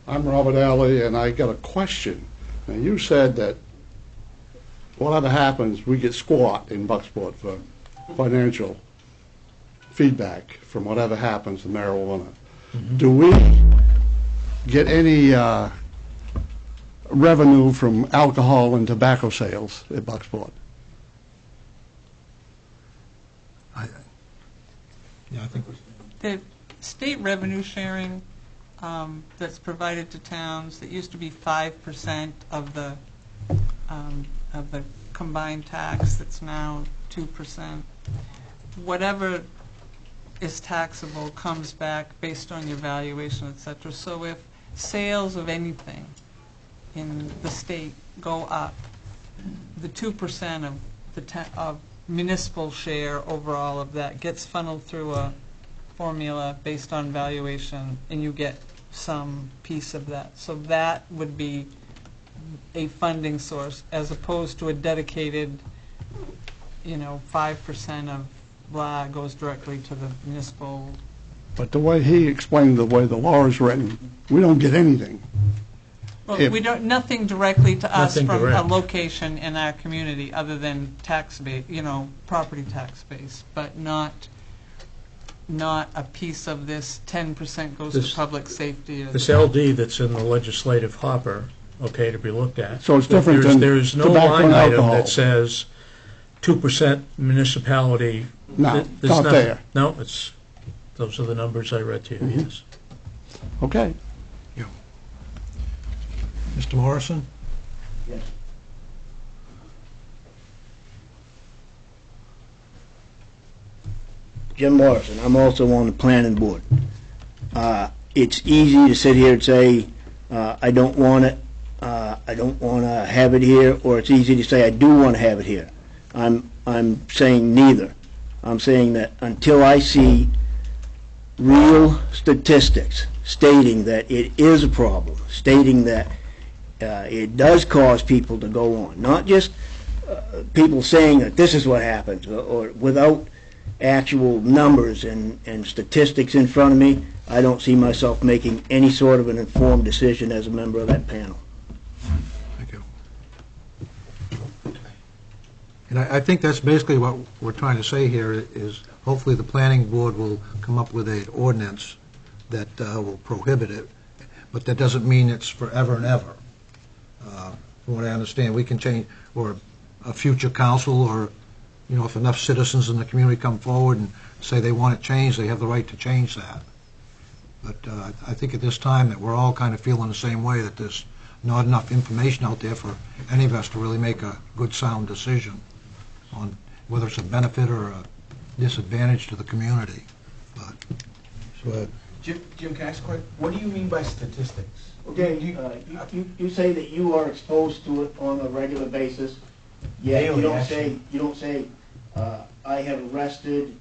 I'm Robert Alley, and I got a question. Now, you said that whatever happens, we get squat in Bucksport for financial feedback from whatever happens to marijuana. Do we get any revenue from alcohol and tobacco sales at Bucksport? Yeah, I think The state revenue sharing that's provided to towns, that used to be 5% of the combined tax, that's now 2%. Whatever is taxable comes back based on your valuation, et cetera. So if sales of anything in the state go up, the 2% of municipal share overall of that gets funneled through a formula based on valuation, and you get some piece of that. So that would be a funding source, as opposed to a dedicated, 5% of blah goes directly to the municipal. But the way he explained the way the law is written, we don't get anything. Well, If- we don't, nothing directly to us Nothing from direct. a location in our community other than tax base, property tax base, but not not a piece of this 10% goes This- to public safety. This LD that's in the legislative hopper, okay, to be looked at. So it's different There's- than There's no tobacco line and item alcohol. that says 2% municipality. No, There's it's not nothing. there. No, those are the numbers I read to you, yes. Okay. Mr. Morrison? Yes. Jim Morrison, I'm also on the planning board. It's easy to sit here and say, I don't want it, I don't want to have it here, or it's easy to say, I do want to have it here. I'm saying neither. I'm saying that until I see real statistics stating that it is a problem, stating that it does cause people to go on, not just people saying that this is what happens, or without actual numbers and statistics in front of me, I don't see myself making any sort of an informed decision as a member of that panel. Thank you. And I think that's basically what we're trying to say here is hopefully the planning board will come up with an ordinance that will prohibit it, but that doesn't mean it's forever and ever. From what I understand, we can change, or a future council, or, you know, if enough citizens in the community come forward and say they want it changed, they have the right to change that. But I think at this time that we're all kind of feeling the same way, that there's not enough information out there for any of us to really make a good, sound decision on whether it's a benefit or a disadvantage to the community. But, so, Jim, can I ask a question? What do you mean by statistics? Okay, you say that you are exposed to it on a regular basis, yet Daily, you don't actually. say, I have arrested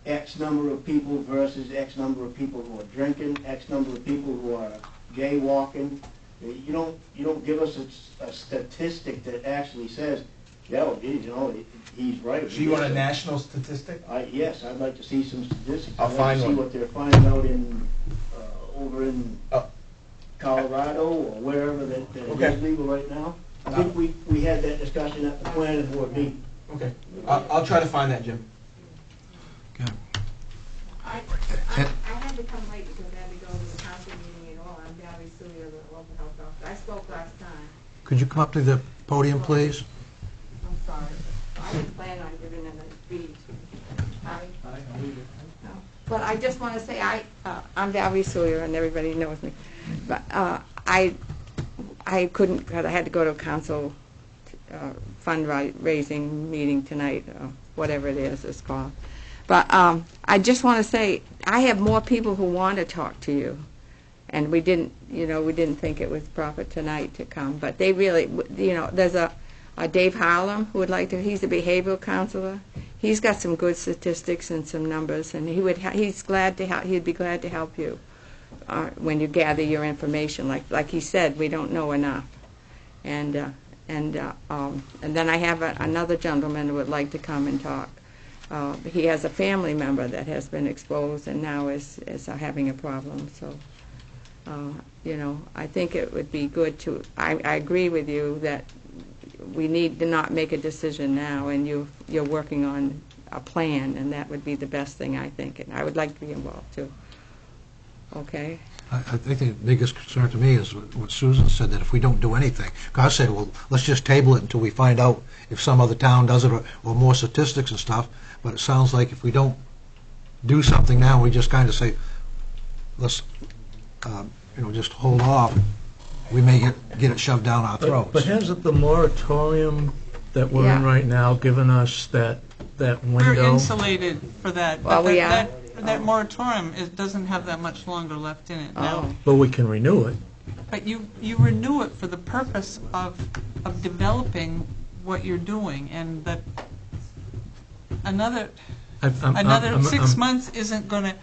X number of people versus X number of people who are drinking, X number of people who are jaywalking. You don't give us a statistic that actually says, yeah, well, geez, you know, he's right. So you want a national statistic? Yes, I'd like to see some statistics. I'll I'd like find to see one. what they're finding out in, over in Oh. Colorado or wherever that it Okay. is legal right now. I think we had that discussion at the planning board meeting. Okay. I'll try to find that, Jim. I had to come late because I had to go to the council meeting at all. I'm Valerie Sulia, the local health officer. I spoke last time. could you come up to the podium, please? I'm sorry. I didn't plan on giving an speech. No. But I just want to say, I'm Valerie Sulia, and everybody knows me. But I couldn't, because I had to go to a council fundraising meeting tonight, whatever it is it's called. But I just want to say, I have more people who want to talk to you. And we didn't think it was proper tonight to come. But they really, there's a Dave Harlem who would like to, he's a behavioral counselor. He's got some good statistics and some numbers, and he's glad to help, he'd be glad to help you when you gather your information. Like he said, we don't know enough. And then I have another gentleman who would like to come and talk. He has a family member that has been exposed and now is having a problem. So, I think it would be good to, I agree with you that we need to not make a decision now, and you're working on a plan, and that would be the best thing, I think. And I would like to be involved, too. Okay? I think the biggest concern to me is what Susan said, that if we don't do anything, 'cause I said, well, let's just table it until we find out if some other town does it, or more statistics and stuff, but it sounds like if we don't do something now, we just kind of say, let's, just hold off, we may get it shoved down our throats. But hasn't the moratorium that we're in Yeah. right now given us that window? We're insulated for that. Well, but we are. that moratorium, it doesn't have that much longer left in it now. Oh. But we can renew it. But you renew it for the purpose of developing what you're doing, and that another I'm- 6 months isn't going to.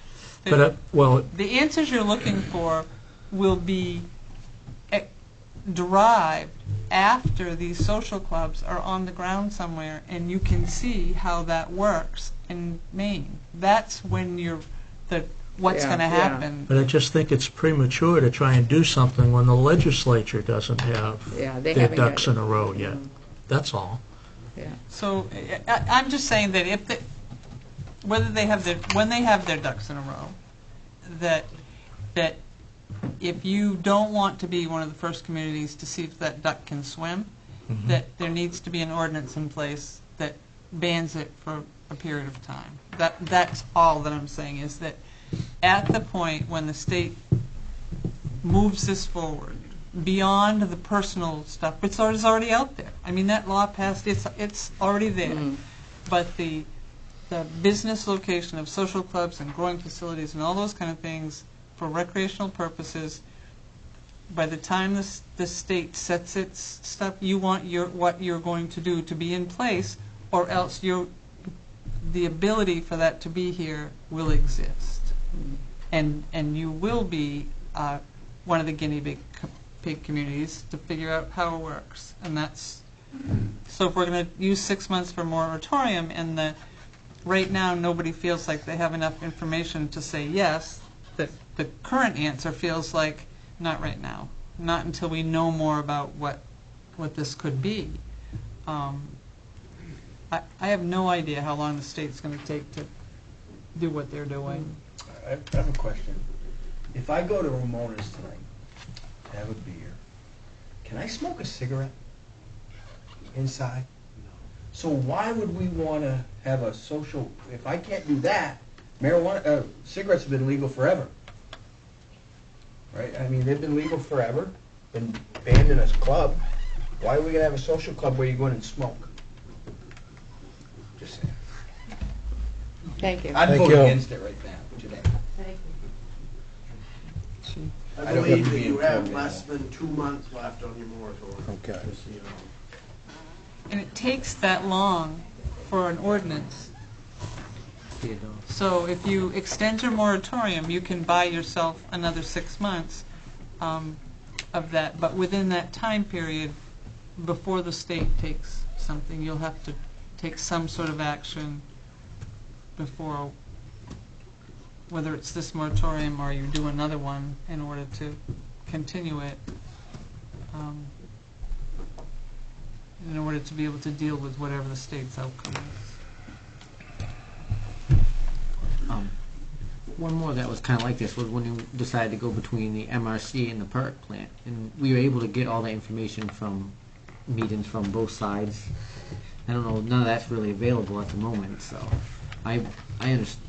But, well, The answers you're looking for will be derived after these social clubs are on the ground somewhere, and you can see how that works in Maine. That's when what's Yeah, going to yeah. happen. but I just think it's premature to try and do something when the legislature doesn't have Yeah, they their haven't got ducks it. in a row yet. That's all. Yeah. So I'm just saying that when they have their ducks in a row, that if you don't want to be one of the first communities to see if that duck can swim, that there needs to be an ordinance in place that bans it for a period of time. That's all that I'm saying, is that at the point when the state moves this forward, beyond the personal stuff, it's already out there. I mean, that law passed, it's already there. But the business location of social clubs and growing facilities and all those kind of things for recreational purposes, by the time the state sets its stuff, you want what you're going to do to be in place, or else the ability for that to be here will exist. And you will be one of the guinea pig communities to figure out how it works. And that's, so if we're going to use 6 months for moratorium, and right now nobody feels like they have enough information to say yes, the current answer feels like not right now, not until we know more about what this could be. I have no idea how long the state's going to take to do what they're doing. I have a question. If I go to Ramona's tonight, have a beer, can I smoke a cigarette inside? No. So why would we want to have a social, if I can't do that, marijuana, cigarettes have been legal forever. Right? I mean, they've been legal forever, been banned in a club. Why are we going to have a social club where you go in and smoke? Just saying. Thank you. I'd vote against it right now, today. Thank you. I believe that you have less than 2 months left on your moratorium. Okay. Just so you know. And it takes that long for an ordinance. So if you extend your moratorium, you can buy yourself another 6 months of that. But within that time period, before the state takes something, you'll have to take some sort of action before, whether it's this moratorium or you do another one in order to continue it, in order to be able to deal with whatever the state's outcome is. One more that was kind of like this was when you decided to go between the MRC and the PERC plant, and we were able to get all the information from meetings from both sides. I don't know, none of that's really available at the moment, so I understand.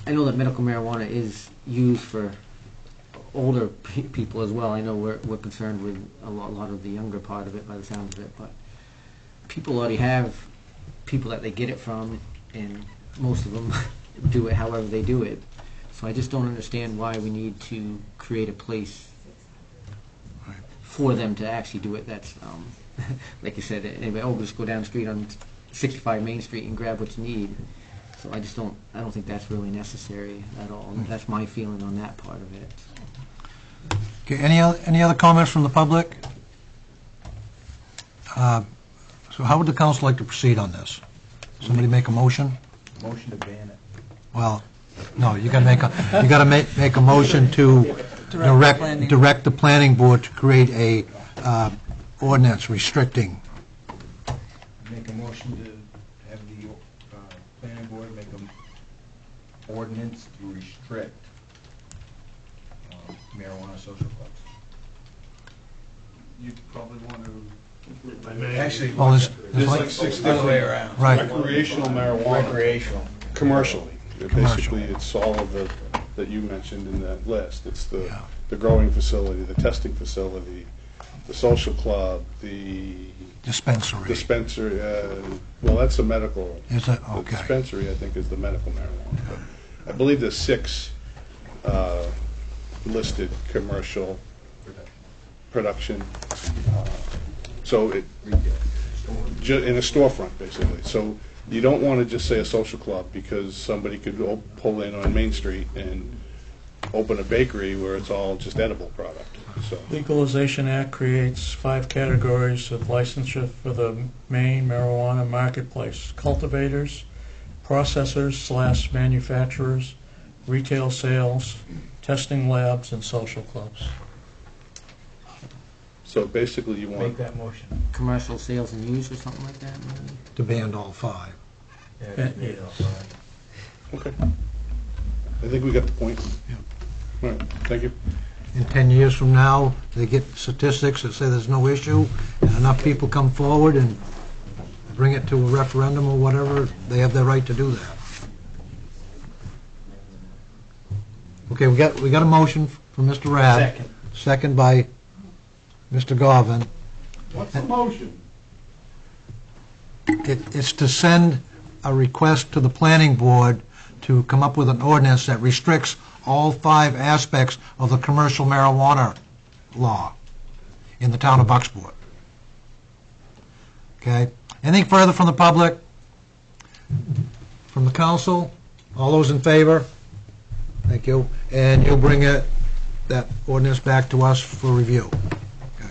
I know that medical marijuana is used for older people as well. I know we're concerned with a lot of the younger part of it by the sound of it, but people already have people that they get it from, and most of them do it however they do it. So I just don't understand why we need to create a place for them to actually do it. That's, like you said, anyway, just go down the street on 65 Main Street and grab what you need. So I don't think that's really necessary at all. That's my feeling on that part of it. Okay, any other comments from the public? So how would the council like to proceed on this? Somebody make a motion? Motion to ban it. Well, no, you got to make a motion to direct the planning board to create a ordinance restricting. Make a motion to have the planning board make an ordinance to restrict marijuana social clubs. You'd probably want to, Actually, Well, there's like 6 other way different around. Right. recreational marijuana. Recreational. Commercially. Commercial. Basically, it's all of the, that you mentioned in that list. It's the growing facility, the testing facility, the social club, the Dispensary. well, that's the medical. Is it? The Okay. dispensary, I think, is the medical marijuana. But I believe there's 6 listed commercial production. So it, in a storefront, basically. So you don't want to just say a social club, because somebody could go pull in on Main Street and open a bakery where it's all just edible product. So Legalization Act creates 5 categories of licensure for the Maine marijuana marketplace: cultivators, processors / manufacturers, retail sales, testing labs, and social clubs. So basically, you Make want, that motion. Commercial sales and use or something like that, maybe? To ban all 5. Yeah, just made it all right. Okay. I think we got the point. All right, thank you. In 10 years from now, they get statistics that say there's no issue, and enough people come forward and bring it to a referendum or whatever, they have the right to do that. Okay, we got a motion from Mr. Rabb. Second. Second by Mr. Garvin. What's the motion? It's to send a request to the planning board to come up with an ordinance that restricts all 5 aspects of the commercial marijuana law in the town of Bucksport. Okay? Anything further from the public? From the council? All those in favor? Thank you. And you'll bring that ordinance back to us for review. Okay.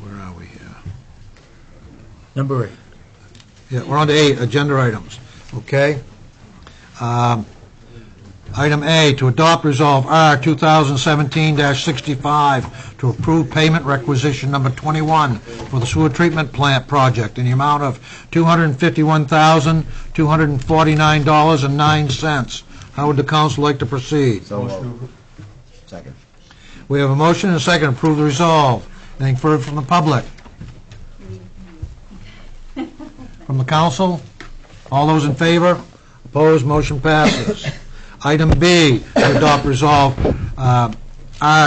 Where are we here? Number 8. Yeah, we're on to 8, agenda items, okay? Item A, to adopt Resolve R 2017-65 to approve payment requisition number 21 for the sewer treatment plant project in the amount of $251,249.09. How would the council like to proceed? So moved. Second. We have a motion and a second to approve the resolve. Anything further from the public? From the council? All those in favor? Opposed? Motion passes. Item B, to adopt resolve R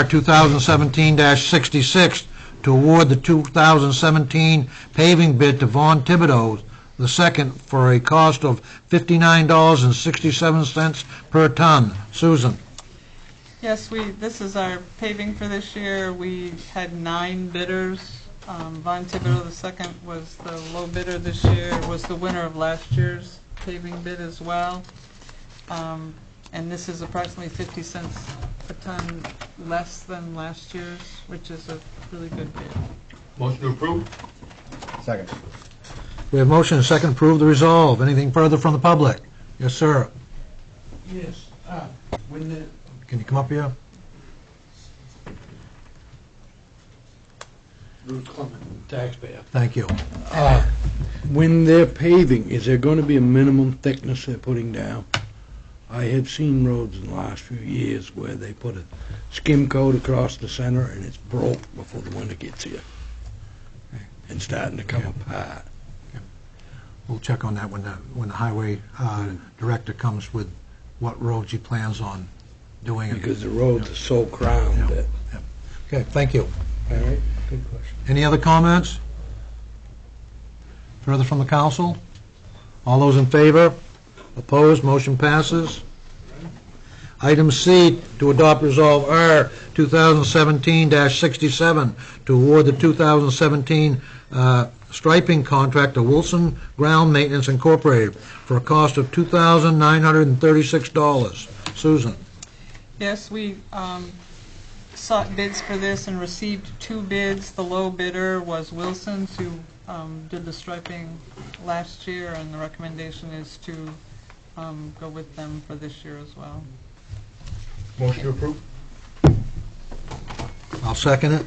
2017-66 to award the 2017 paving bid to Vaughn Thibodeau II for a cost of $59.67 per ton. Susan? Yes, this is our paving for this year. We had 9 bidders. Vaughn Thibodeau II was the low bidder this year, was the winner of last year's paving bid as well. And this is approximately 50 cents a ton less than last year's, which is a really good bid. Motion to approve? Second. We have motion and second to approve the resolve. Anything further from the public? Yes, sir. Yes. When the Can you come up here? Bruce Clement, taxpayer. Thank you. When they're paving, is there going to be a minimum thickness they're putting down? I have seen roads in the last few years where they put a skim coat across the center and it's broke before the winter gets here and starting to come apart. We'll check on that when the highway director comes with what roads he plans on doing. Because the roads are so crowned that... Okay, thank you. All right, good question. Any other comments? Further from the council? All those in favor? Opposed? Motion passes. Item C, to adopt Resolve R 2017-67 to award the 2017 striping contract to Wilson Ground Maintenance Incorporated for a cost of $2,936. Susan? Yes, we sought bids for this and received 2 bids. The low bidder was Wilson's, who did the striping last year, and the recommendation is to go with them for this year as well. motion to approve? I'll second it.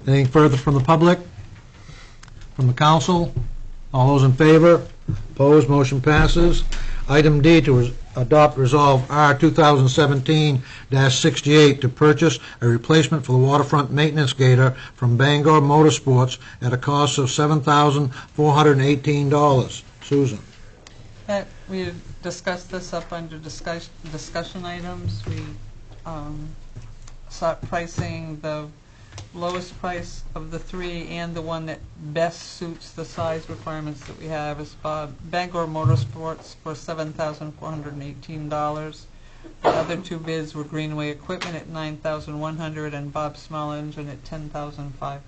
Anything further from the public? From the council? All those in favor? Opposed? Motion passes. Item D, to adopt Resolve R 2017-68 to purchase a replacement for the waterfront maintenance gator from Bangor Motorsports at a cost of $7,418. Susan? We had discussed this up under discussion items. We sought pricing. The lowest price of the 3 and the one that best suits the size requirements that we have is Bangor Motorsports for $7,418. The other 2 bids were Greenway Equipment at $9,100 and Bob Small Engine at $10,500.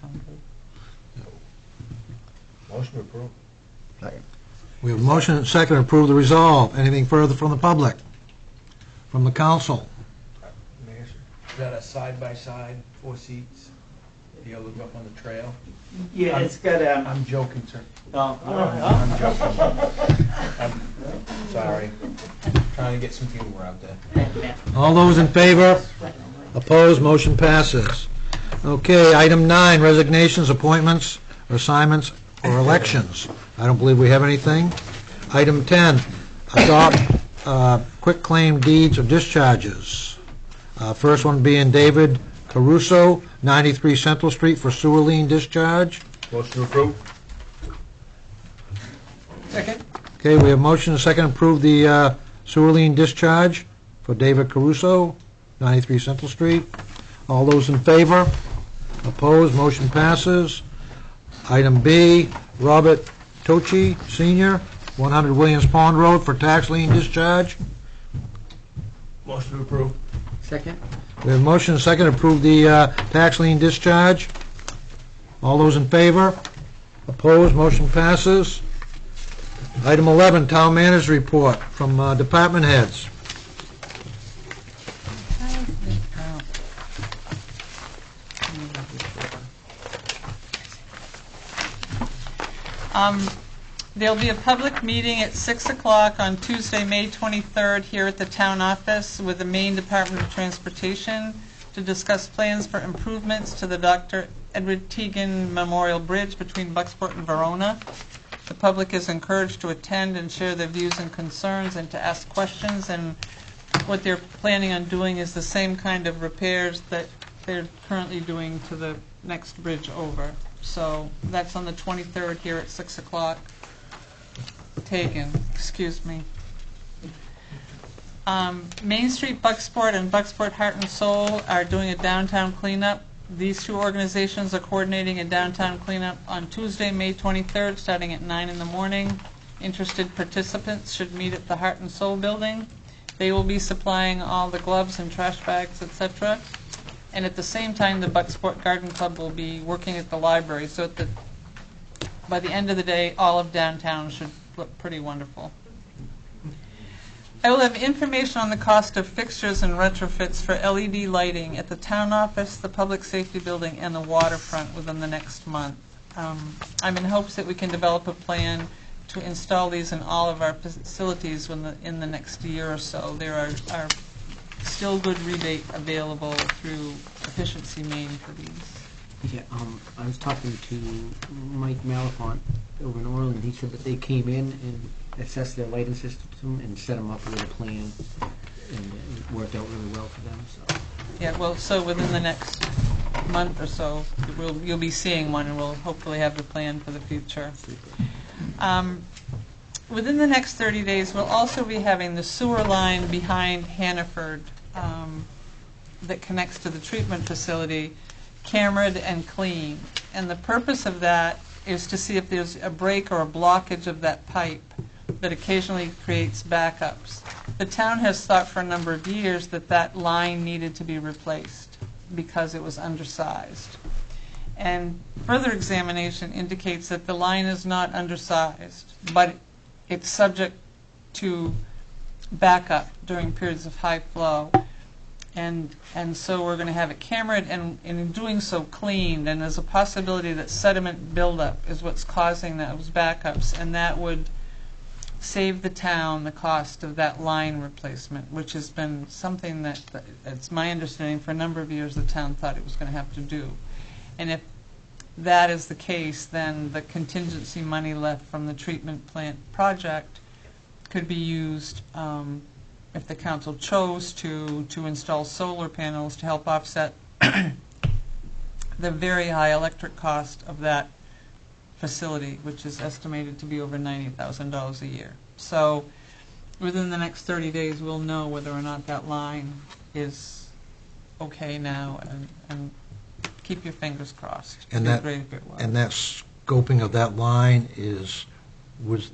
Motion to approve? Second. We have a motion and second to approve the resolve. Anything further from the public? From the council? Mayor, is that a side-by-side, 4 seats? If you look up on the trail? Yeah, it's got I'm joking, sir. Oh, I'm joking. I'm sorry. Trying to get some humor out there. All those in favor? Opposed? Motion passes. Okay, item 9, resignations, appointments, or assignments. or elections. I don't believe we have anything. Item 10, adopt quick claim deeds or discharges. First one being David Caruso, 93 Central Street for sewer lien discharge. Motion to approve. Second. Okay, we have motion and second to approve the sewer lien discharge for David Caruso, 93 Central Street. All those in favor? Opposed? Motion passes. Item B, Robert Tochi, Sr., 100 Williams Pond Road for tax lien discharge. Motion to approve. Second? We have motion and second to approve the tax lien discharge. All those in favor? Opposed? Motion passes. Item 11, Town Manager's Report from department heads. There'll be a public meeting at 6 o'clock on Tuesday, May 23rd, here at the town office with the Maine Department of Transportation to discuss plans for improvements to the Dr. Edward Teagan Memorial Bridge between Bucksport and Verona. The public is encouraged to attend and share their views and concerns and to ask questions, and what they're planning on doing is the same kind of repairs that they're currently doing to the next bridge over. So that's on the 23rd here at 6 o'clock. Excuse me. Main Street Bucksport and Bucksport Heart and Soul are doing a downtown cleanup. These two organizations are coordinating a downtown cleanup on Tuesday, May 23rd, starting at 9 in the morning. Interested participants should meet at the Heart and Soul building. They will be supplying all the gloves and trash bags, etc. And at the same time, the Bucksport Garden Club will be working at the library. So by the end of the day, all of downtown should look pretty wonderful. I will have information on the cost of fixtures and retrofits for LED lighting at the town office, the public safety building, and the waterfront within the next month. I'm in hopes that we can develop a plan to install these in all of our facilities in the next year or so. There are still good rebate available through Efficiency Maine for these. Yeah, I was talking to Mike Malafont over in Orland. He said that they came in and assessed their lighting system and set them up with a plan, and it worked out really well for them. So. Yeah, well, so within the next month or so, you'll be seeing one, and we'll hopefully have the plan for the future. Within the next 30 days, we'll also be having the sewer line behind Hannaford that connects to the treatment facility cameraed and cleaned. And the purpose of that is to see if there's a break or a blockage of that pipe that occasionally creates backups. The town has thought for a number of years that that line needed to be replaced because it was undersized. And further examination indicates that the line is not undersized, but it's subject to backup during periods of high flow. And so we're going to have it cameraed and in doing so cleaned, and there's a possibility that sediment buildup is what's causing those backups, and that would save the town the cost of that line replacement, which has been something that, it's my understanding, for a number of years the town thought it was going to have to do. And if that is the case, then the contingency money left from the treatment plant project could be used, if the council chose to install solar panels to help offset the very high electric cost of that facility, which is estimated to be over $90,000 a year. So within the next 30 days, we'll know whether or not that line is okay now, and keep your fingers crossed. And It'd be great if it was. that scoping of that line was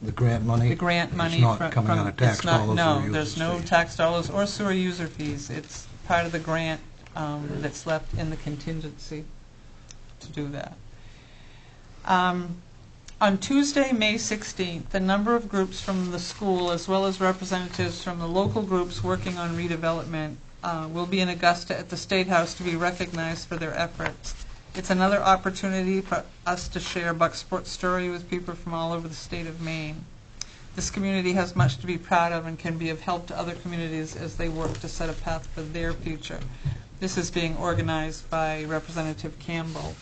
the grant money? The grant money It's not coming out of tax dollars or no, user there's no fees. tax dollars or sewer user fees. It's part of the grant that's left in the contingency to do that. On Tuesday, May 16th, a number of groups from the school, as well as representatives from the local groups working on redevelopment, will be in Augusta at the State House to be recognized for their efforts. It's another opportunity for us to share Bucksport's story with people from all over the state of Maine. This community has much to be proud of and can be of help to other communities as they work to set a path for their future. This is being organized by Representative Campbell.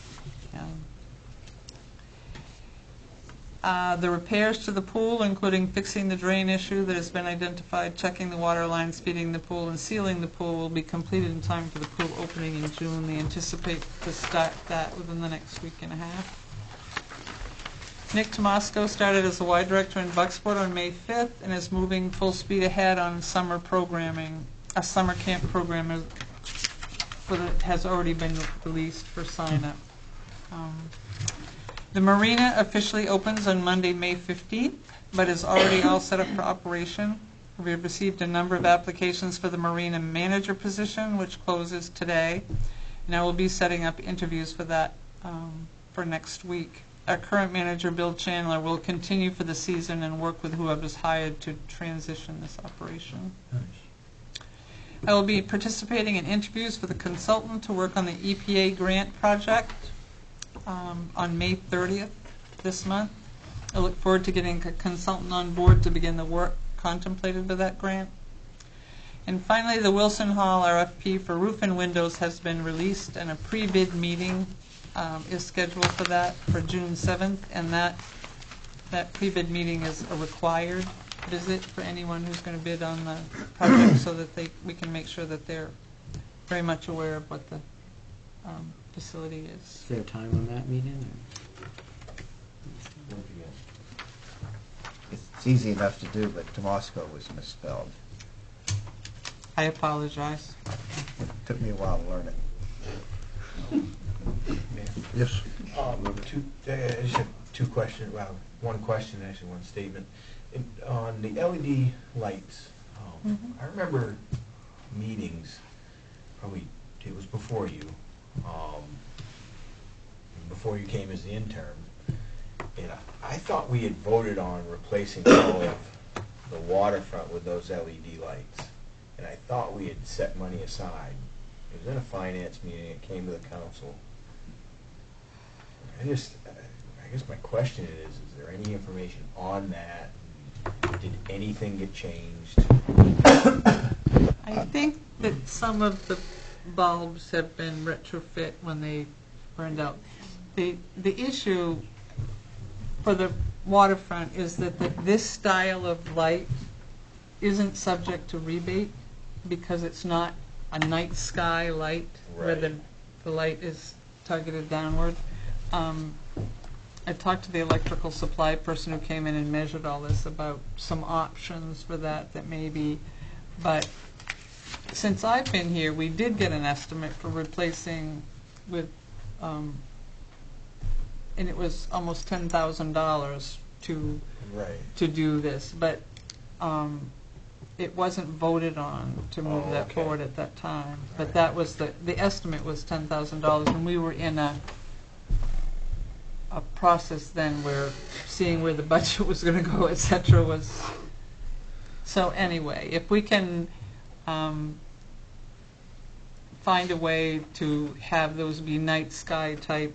The repairs to the pool, including fixing the drain issue that has been identified, checking the water lines, feeding the pool, and sealing the pool, will be completed in time for the pool opening in June. They anticipate to start that within the next week and a half. Nick Tomasco started as the Y Director in Bucksport on May 5th and is moving full speed ahead on summer programming. A summer camp program has already been released for sign-up. The marina officially opens on Monday, May 15th, but is already all set up for operation. We have received a number of applications for the marina manager position, which closes today, and I will be setting up interviews for that for next week. Our current manager, Bill Chandler, will continue for the season and work with whoever's hired to transition this operation. I will be participating in interviews for the consultant to work on the EPA grant project on May 30th this month. I look forward to getting a consultant on board to begin the work contemplated by that grant. And finally, the Wilson Hall RFP for roof and windows has been released, and a pre-bid meeting is scheduled for that for June 7th, and that pre-bid meeting is a required visit for anyone who's going to bid on the project, so that we can make sure that they're very much aware of what the facility is. Is there a time on that meeting? It's easy enough to do, but Tomasco was misspelled. I apologize. It took me a while to learn it. Yes. I just have two questions. Well, one question, actually, one statement. On the LED lights, I remember meetings, probably it was before you came as the intern, and I thought we had voted on replacing all of the waterfront with those LED lights, and I thought we had set money aside. It was in a finance meeting, it came to the council. I guess my question is there any information on that? Did anything get changed? I think that some of the bulbs have been retrofit when they burned out. The issue for the waterfront is that this style of light isn't subject to rebate because it's not a night sky light where the light is targeted downward. I talked to the electrical supply person who came in and measured all this about some options for that maybe, but since I've been here, we did get an estimate for replacing with, and it was almost $10,000 to do this, but it wasn't voted on to move that forward at that time. But that was the estimate was $10,000, and we were in a process then where seeing where the budget was going to go, etc. was. So anyway, if we can find a way to have those be night sky type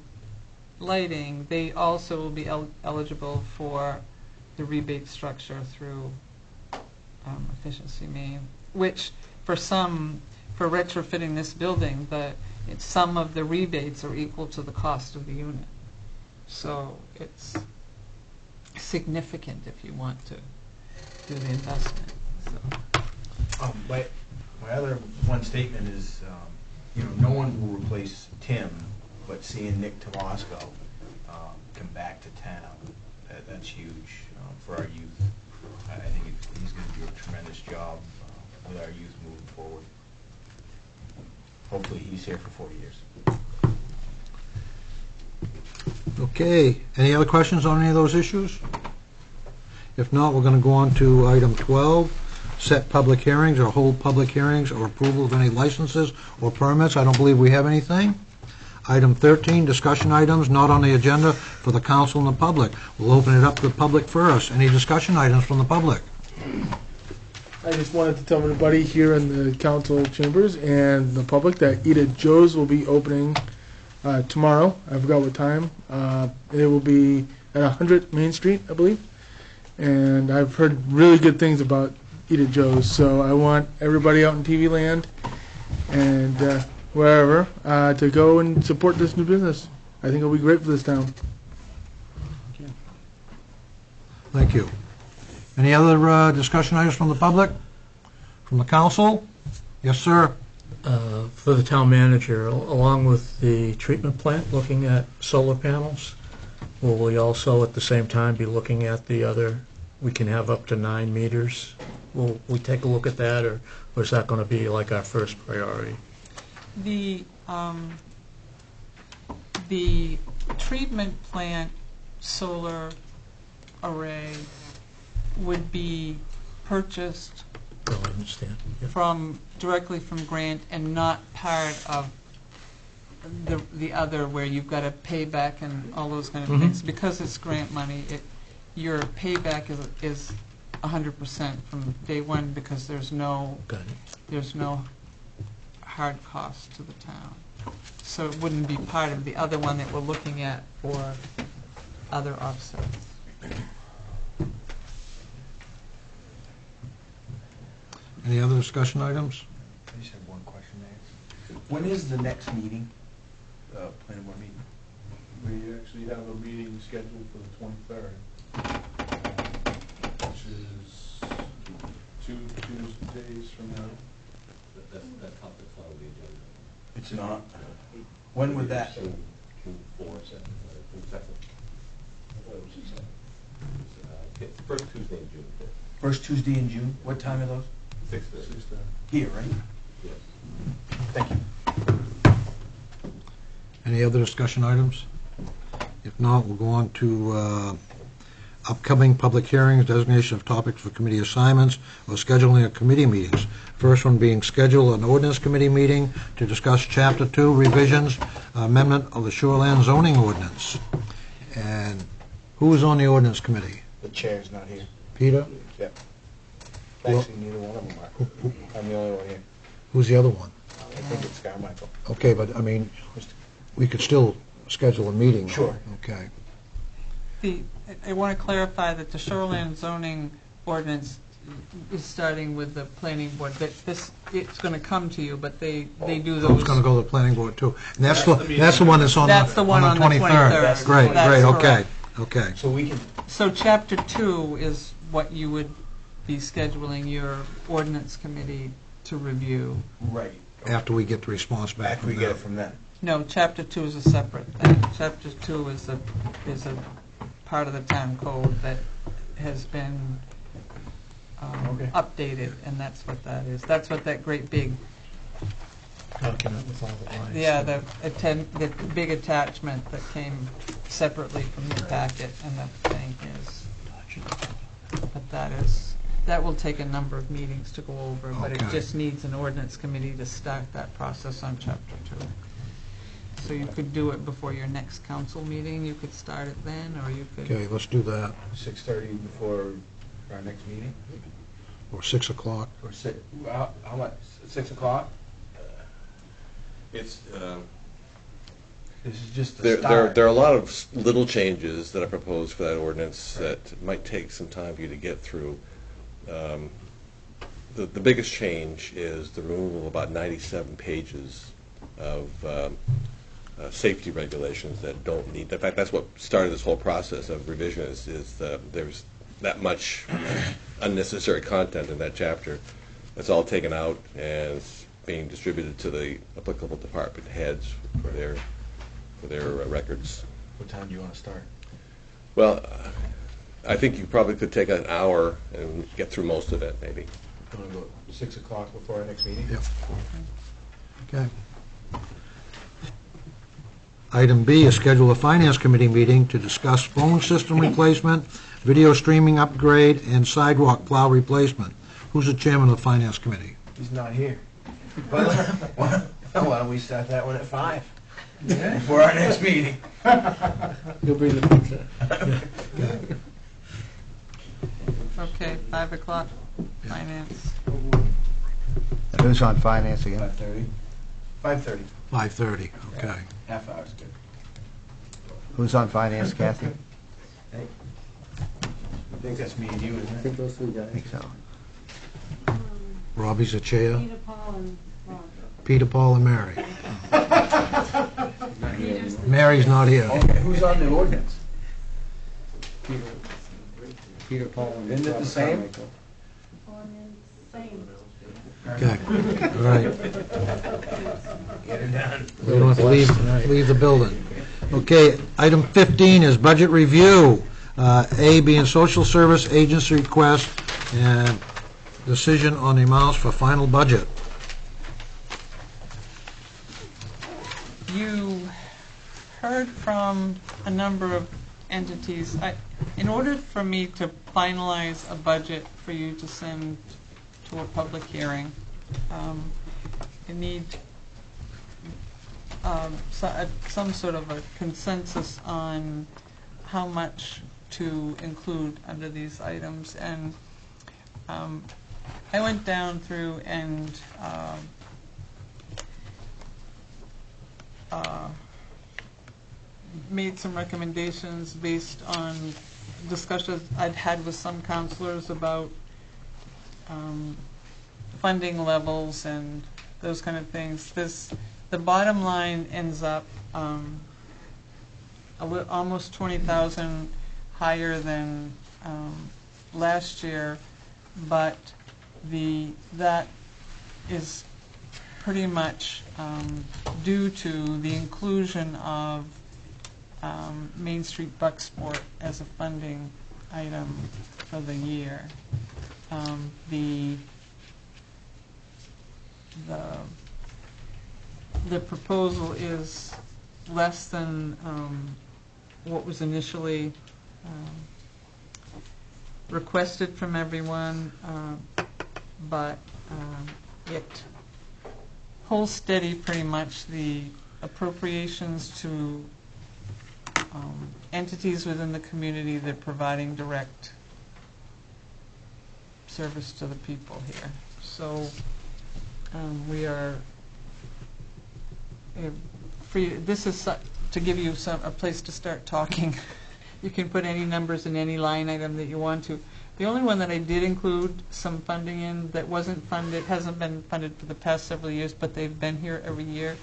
lighting, they also will be eligible for the rebate structure through Efficiency Maine, which for retrofitting this building, some of the rebates are equal to the cost of the unit. So it's significant if you want to do the investment. So. My other one statement is, no one will replace Tim, but seeing Nick Tomasco come back to town, that's huge for our youth. I think he's going to do a tremendous job with our youth moving forward. Hopefully he's here for 4 years. Okay, any other questions on any of those issues? If not, we're going to go on to item 12, set public hearings or hold public hearings or approval of any licenses or permits. I don't believe we have anything. Item 13, discussion items not on the agenda for the council and the public. We'll open it up to the public first. Any discussion items from the public? I just wanted to tell everybody here in the council chambers and the public that Eat at Joe's will be opening tomorrow. I forgot what time. It will be at 100 Main Street, I believe. And I've heard really good things about Eat at Joe's, so I want everybody out in TV land and wherever to go and support this new business. I think it'll be great for this town. Thank you. Any other discussion items from the public? From the council? Yes, sir. For the town manager, along with the treatment plant, looking at solar panels, will we also at the same time be looking at the other, we can have up to 9 meters? Will we take a look at that, or is that going to be like our first priority? The treatment plant solar array would be purchased Oh, I understand. Yep. directly from Grant and not part of the other where you've got to pay back and all those kind of things. Because it's grant money, your payback is 100% from day one because there's no hard cost to the town. So it wouldn't be part of the other one that we're looking at for other offsets. Any other discussion items? I just have one question there. When is the next meeting, planning board meeting? We actually have a meeting scheduled for the 23rd, which is 2 Tuesdays from now. That's how the agenda. It's not. When would that? June 4th, June 2nd. I thought it was first Tuesday in June. First Tuesday in June? What time are those? 6:30. Here, right? Yes. Thank you. Any other discussion items? If not, we'll go on to upcoming public hearings, designation of topics for committee assignments, or scheduling of committee meetings. First one being schedule an ordinance committee meeting to discuss Chapter 2 revisions, amendment of the shoreland zoning ordinance. And who is on the ordinance committee? The chair's not here. Peter? Yep. Actually, neither one of them are. I'm the only one here. Who's the other one? I think it's Carmichael. Okay, but I mean, we could still schedule a meeting. Sure. Okay. I want to clarify that the shoreline zoning ordinance is starting with the planning board. That it's going to come to you, but they do those. It's going to go to the planning board too. And that's the one that's on That's the one on the 23rd. Great, That's great, okay, correct. okay. So we can. So Chapter 2 is what you would be scheduling your ordinance committee to review. Right. After we get the response back After from we get them. it from them. No, Chapter 2 is a separate thing. Chapter 2 is a part of the town code that has been updated, and that's what that is. That's what that great big, Document with all the lines. the big attachment that came separately from the packet, and the thing is. But that will take a number of meetings to go over, but it Okay. just needs an ordinance committee to start that process on Chapter 2. So you could do it before your next council meeting, you could start it then, or you could... Okay, let's do that. 6:30 before our next meeting? Or 6 o'clock. Or how much? 6 o'clock? It's This is just the there start. are a lot of little changes that are proposed for that ordinance that might take some time for you to get through. The biggest change is the removal of about 97 pages of safety regulations that don't need. In fact, that's what started this whole process of revision. Is there's that much unnecessary content in that chapter. That's all taken out and it's being distributed to the applicable department heads for their records. What time do you want to start? Well, I think you probably could take an hour and get through most of it, maybe. You want to go 6 o'clock before our next meeting? Yep. Okay. Item B is schedule a finance committee meeting to discuss phone system replacement, video streaming upgrade, and sidewalk plow replacement. Who's the chairman of the finance committee? He's not here. Well, why don't we start that one at 5? Before our next meeting. You'll bring the pizza. Okay, 5 o'clock, finance. Who's on finance again? 5:30? 5:30. 5:30, okay. Half hour's good. Who's on finance, Kathy? I think that's me and you, isn't it? those three guys. I think so. Robbie's the chair. Peter, Paul, and Ron. Peter, Paul, and Mary. Mary's not here. Okay, who's on the ordinance? Peter, Paul, and Isn't it the Robert same? Carmichael. Okay, all right. Get it done. We don't have to leave the building. Okay, item 15 is budget review. A being social service agency request and decision on the amounts for final budget. You heard from a number of entities. In order for me to finalize a budget for you to send to a public hearing, I need some sort of a consensus on how much to include under these items. And I went down through and made some recommendations based on discussions I'd had with some counselors about funding levels and those kind of things. The bottom line ends up almost 20,000 higher than last year, but that is pretty much due to the inclusion of Main Street Bucksport as a funding item for the year. The proposal is less than what was initially requested from everyone, but it holds steady pretty much the appropriations to entities within the community that are providing direct service to the people here. So we are free. This is to give you a place to start talking. You can put any numbers in any line item that you want to. The only one that I did include some funding in that wasn't funded, hasn't been funded for the past several years, but they've been here every year,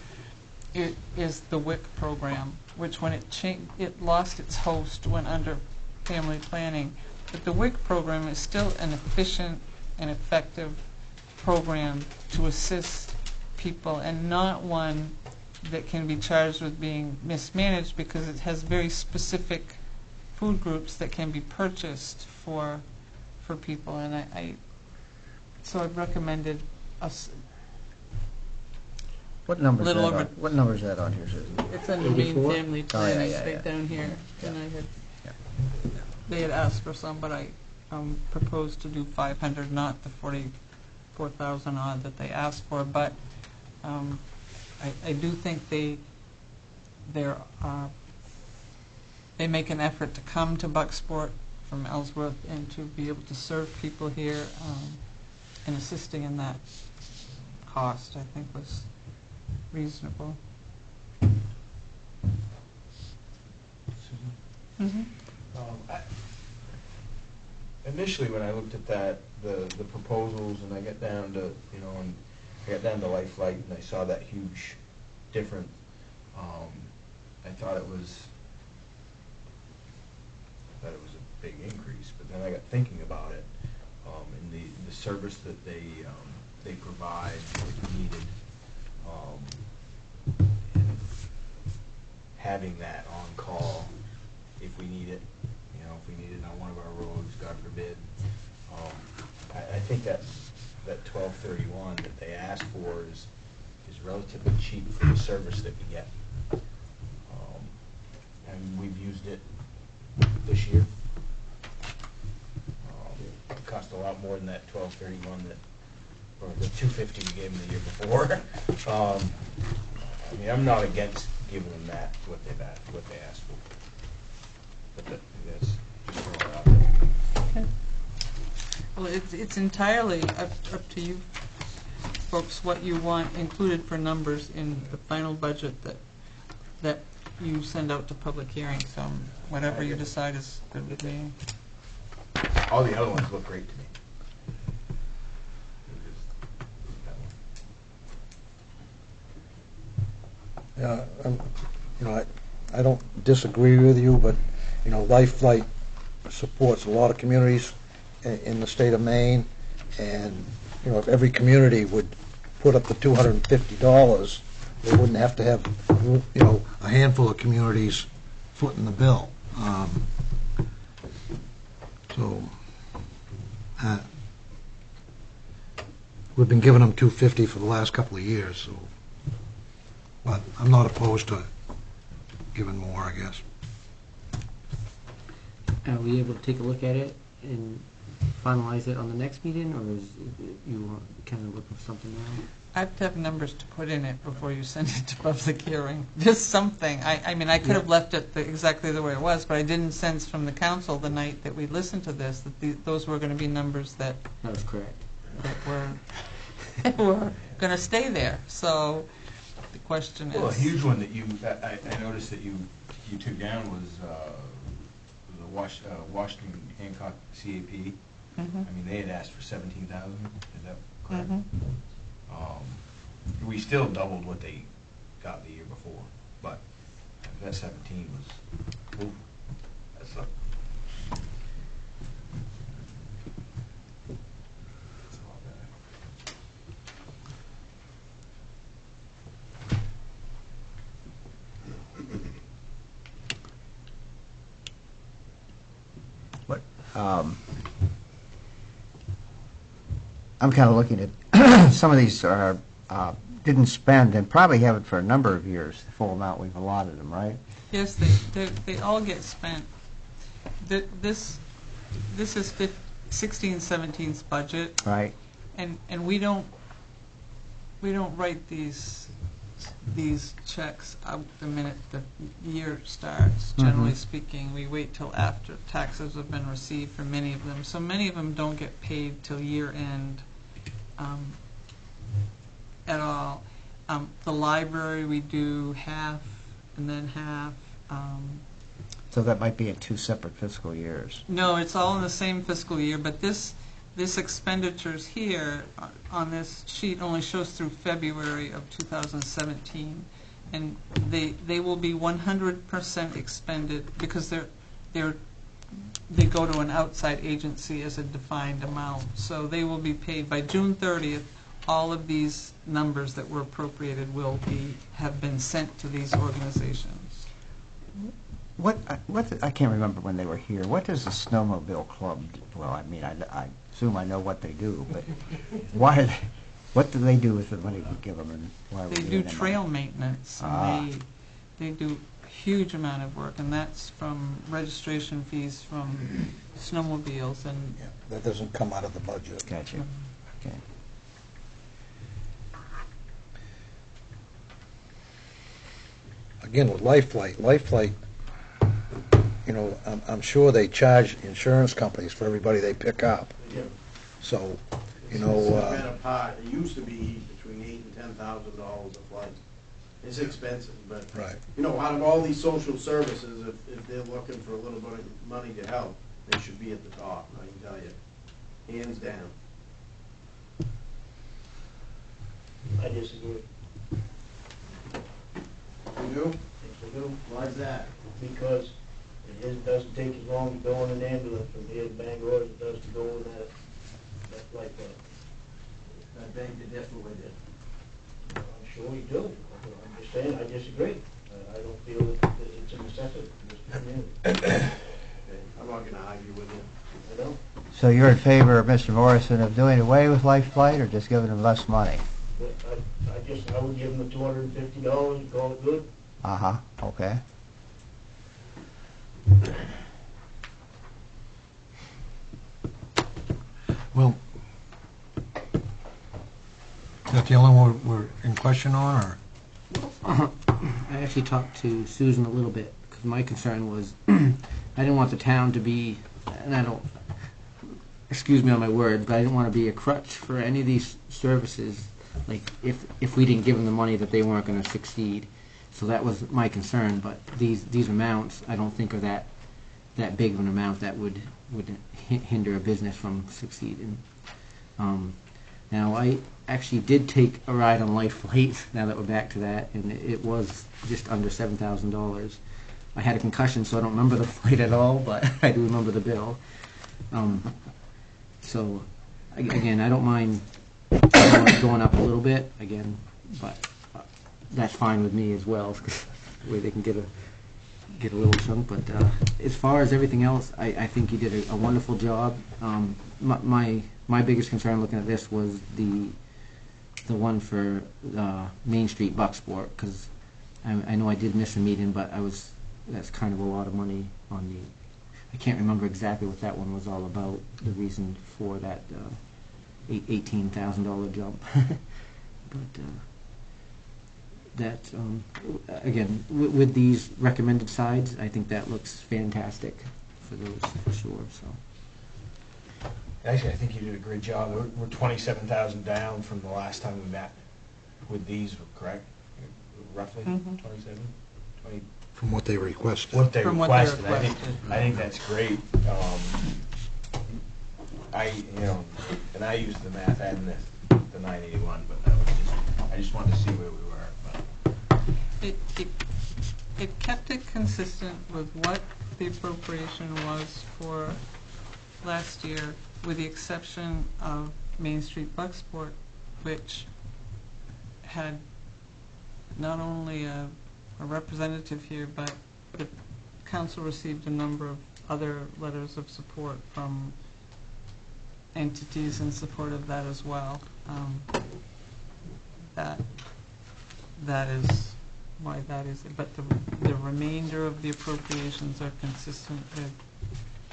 it is the WIC program, which when it lost its host, went under family planning. But the WIC program is still an efficient and effective program to assist people, and not one that can be charged with being mismanaged, because it has very specific food groups that can be purchased for people. And so I've recommended us. What number is that Little on? over- What number is that on here, Susan? It's under main 84? family Oh, planning, yeah, right down here. Yeah. And Yeah. they had asked for some, but I proposed to do 500, not the 44,000 odd that they asked for. But I do think they make an effort to come to Bucksport from Ellsworth and to be able to serve people here, and assisting in that cost, I think, was reasonable. Mm-hmm. Initially, when I looked at that, the proposals, and I got down to, and I got down to Life Light, and I saw that huge difference. I thought it was a big increase, but then I got thinking about it, and the service that they provide is needed, and having that on call if we need it, if we need it on one of our roads, God forbid. I think that 1231 that they asked for is relatively cheap for the service that we get. And we've used it this year. It cost a lot more than that 1231 or the 250 we gave them the year before. I'm not against giving them that, what they asked for. But that's just throwing it out there. Okay. Well, it's entirely up to you folks what you want included for numbers in the final budget that you send out to public hearing. So whatever you decide is good with me. All the other ones look great to me. Yeah, I don't disagree with you, but, Life Flight supports a lot of communities in the state of Maine, and, you know, if every community would put up the $250, they wouldn't have to have, you know, a handful of communities footing the bill. We've been giving them $250 for the last couple of years, so, but I'm not opposed to giving more, I guess. Are we able to take a look at it and finalize it on the next meeting, or is you kind of looking for something now? I have to have numbers to put in it before you send it to public hearing. Just something. I mean, I could have left it exactly the way it was, but I didn't sense from the council the night that we listened to this that those were going to be numbers that That was correct. that were going to stay there. So the question is... Well, a huge one that I noticed that you took down was the Washington Hancock CAP. I mean, they had asked for 17,000. Is that correct? We still doubled what they got the year before, but that 17 was, ooh, that's a lot What, I'm kind of looking at, some of these are, didn't spend and probably haven't for a number of years, the full amount we've allotted them, right? Yes, they all get spent. This is 16-17's budget. Right. And we don't write these checks out the minute the year starts. Generally speaking, we wait till after taxes have been received for many of them. So many of them don't get paid till year end at all. The library, we do half and then half. So that might be in two separate fiscal years. No, it's all in the same fiscal year, but this expenditures here on this sheet only shows through February of 2017, and they will be 100% expended because they go to an outside agency as a defined amount. So they will be paid by June 30th. All of these numbers that were appropriated will have been sent to these organizations. What I can't remember when they were here. What does the Snowmobile Club do? Well, I mean, I assume I know what they do, but what do they do with the money we give them, and why are we They giving do them trail money? maintenance, and they do a huge amount of work, and that's from registration fees from snowmobiles and. Yeah, that doesn't come out of the budget. Gotcha. Okay. Again, with Life Flight, you know, I'm sure they charge insurance companies for everybody they pick up. Yeah. So, you It's know, been apart. It used to be between $8,000 and $10,000 a flight. It's expensive, but right. you know, out of all these social services, if they're looking for a little bit of money to help, they should be at the top. I can tell you, hands down. I disagree. You do? Yes, I do. Why is that? Because doesn't take as long to go in an ambulance from here to Bangor as it does to go in that flight plan. I beg to differ with you. I'm sure you do. I'm just saying, I disagree. I don't feel that it's a necessity for this community. I'm not gonna argue with you. I don't. So you're in favor of Mr. Morrison of doing away with Life Flight, or just giving them less money? I would give them the $250 and call it good. Okay. Well, is that the only one we're in question on, or? I actually talked to Susan a little bit, because my concern was, I didn't want the town to be, and I don't, excuse me on my words, but I didn't want to be a crutch for any of these services, like, if we didn't give them the money, that they weren't going to succeed. So that was my concern, but these amounts, I don't think are that big of an amount that would hinder a business from succeeding. Now, I actually did take a ride on Life Flight, now that we're back to that, and it was just under $7,000. I had a concussion, so I don't remember the flight at all, but I do remember the bill. So, again, I don't mind going up a little bit, again, but that's fine with me as well, the way they can get a little chunk. But as far as everything else, I think you did a wonderful job. My biggest concern looking at this was the one for Main Street Bucksport, because I know I did miss a meeting, but that's kind of a lot of money on the. I can't remember exactly what that one was all about. The reason for that $18,000 jump, but that again with these recommended sides, I think that looks fantastic for those for sure. So. Actually, I think you did a great job. We're 27,000 down from the last time we met with these, correct? Roughly 27, 20. From what they requested. What they From what they requested. requested. I think that's great. And I used the math adding the 981, but I just wanted to see where we were. But. It kept it consistent with what the appropriation was for last year, with the exception of Main Street Bucksport, which had not only a representative here, but the council received a number of other letters of support from entities in support of that as well. That is why that is it. But the remainder of the appropriations are consistent with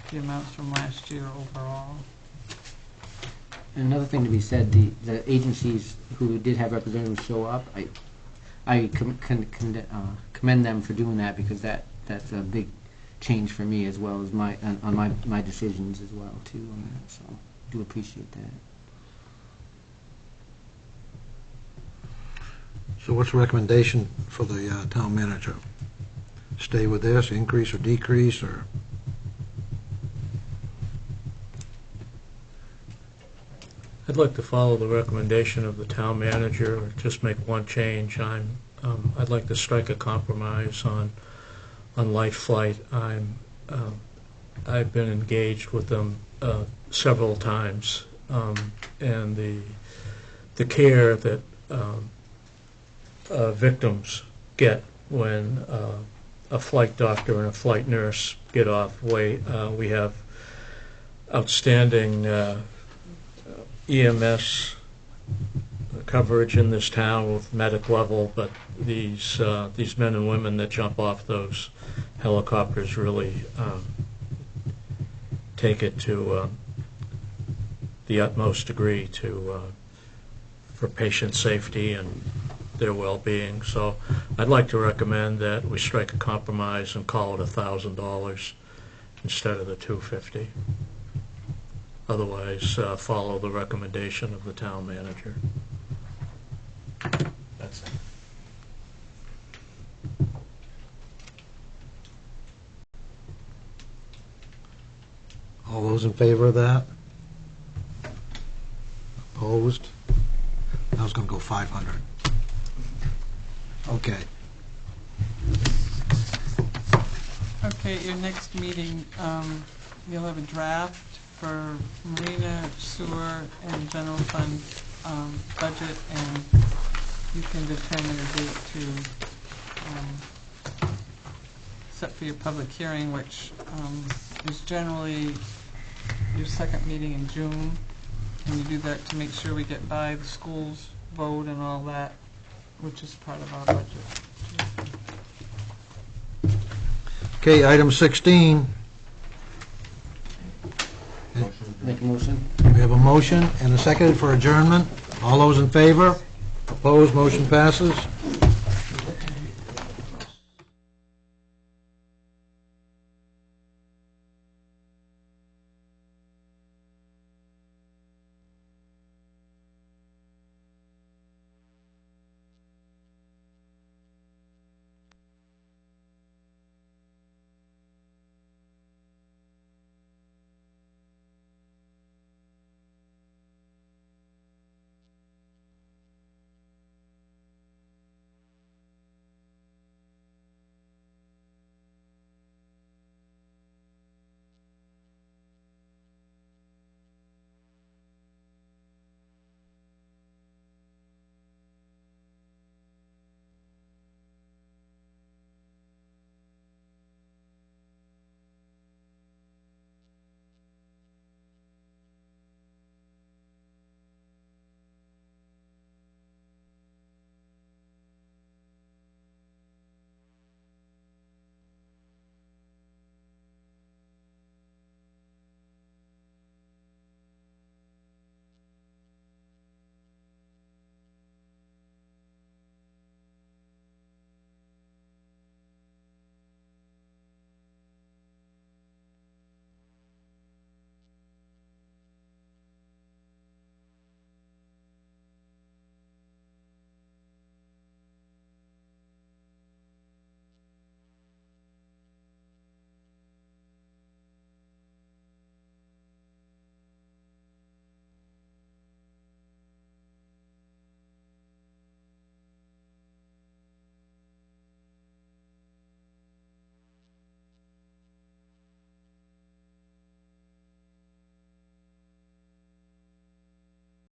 the amounts from last year overall. And another thing to be said, the agencies who did have representatives show up, I commend them for doing that, because that's a big change for me as well as my decisions as well too on that. So do appreciate that. So what's the recommendation for the town manager? Stay with this, increase or decrease, or? I'd like to follow the recommendation of the town manager, or just make one change. I'd like to strike a compromise on Life Flight. I've been engaged with them several times, and the care that victims get when a flight doctor and a flight nurse get off. We have outstanding EMS coverage in this town with medic level, but these men and women that jump off those helicopters really take it to the utmost degree for patient safety and their well-being. So I'd like to recommend that we strike a compromise and call it $1,000 instead of the $250. Otherwise, follow the recommendation of the town manager. That's it. All those in favor of that? Opposed? I was going to go 500. Okay. Okay, at your next meeting, you'll have a draft for marina, sewer, and general fund budget, and you can determine a date to set for your public hearing, which is generally your second meeting in June. And you do that to make sure we get by the schools vote and all that, which is part of our budget. Okay, item 16. Make a motion. We have a motion and a second for adjournment. All those in favor? Opposed? Motion passes.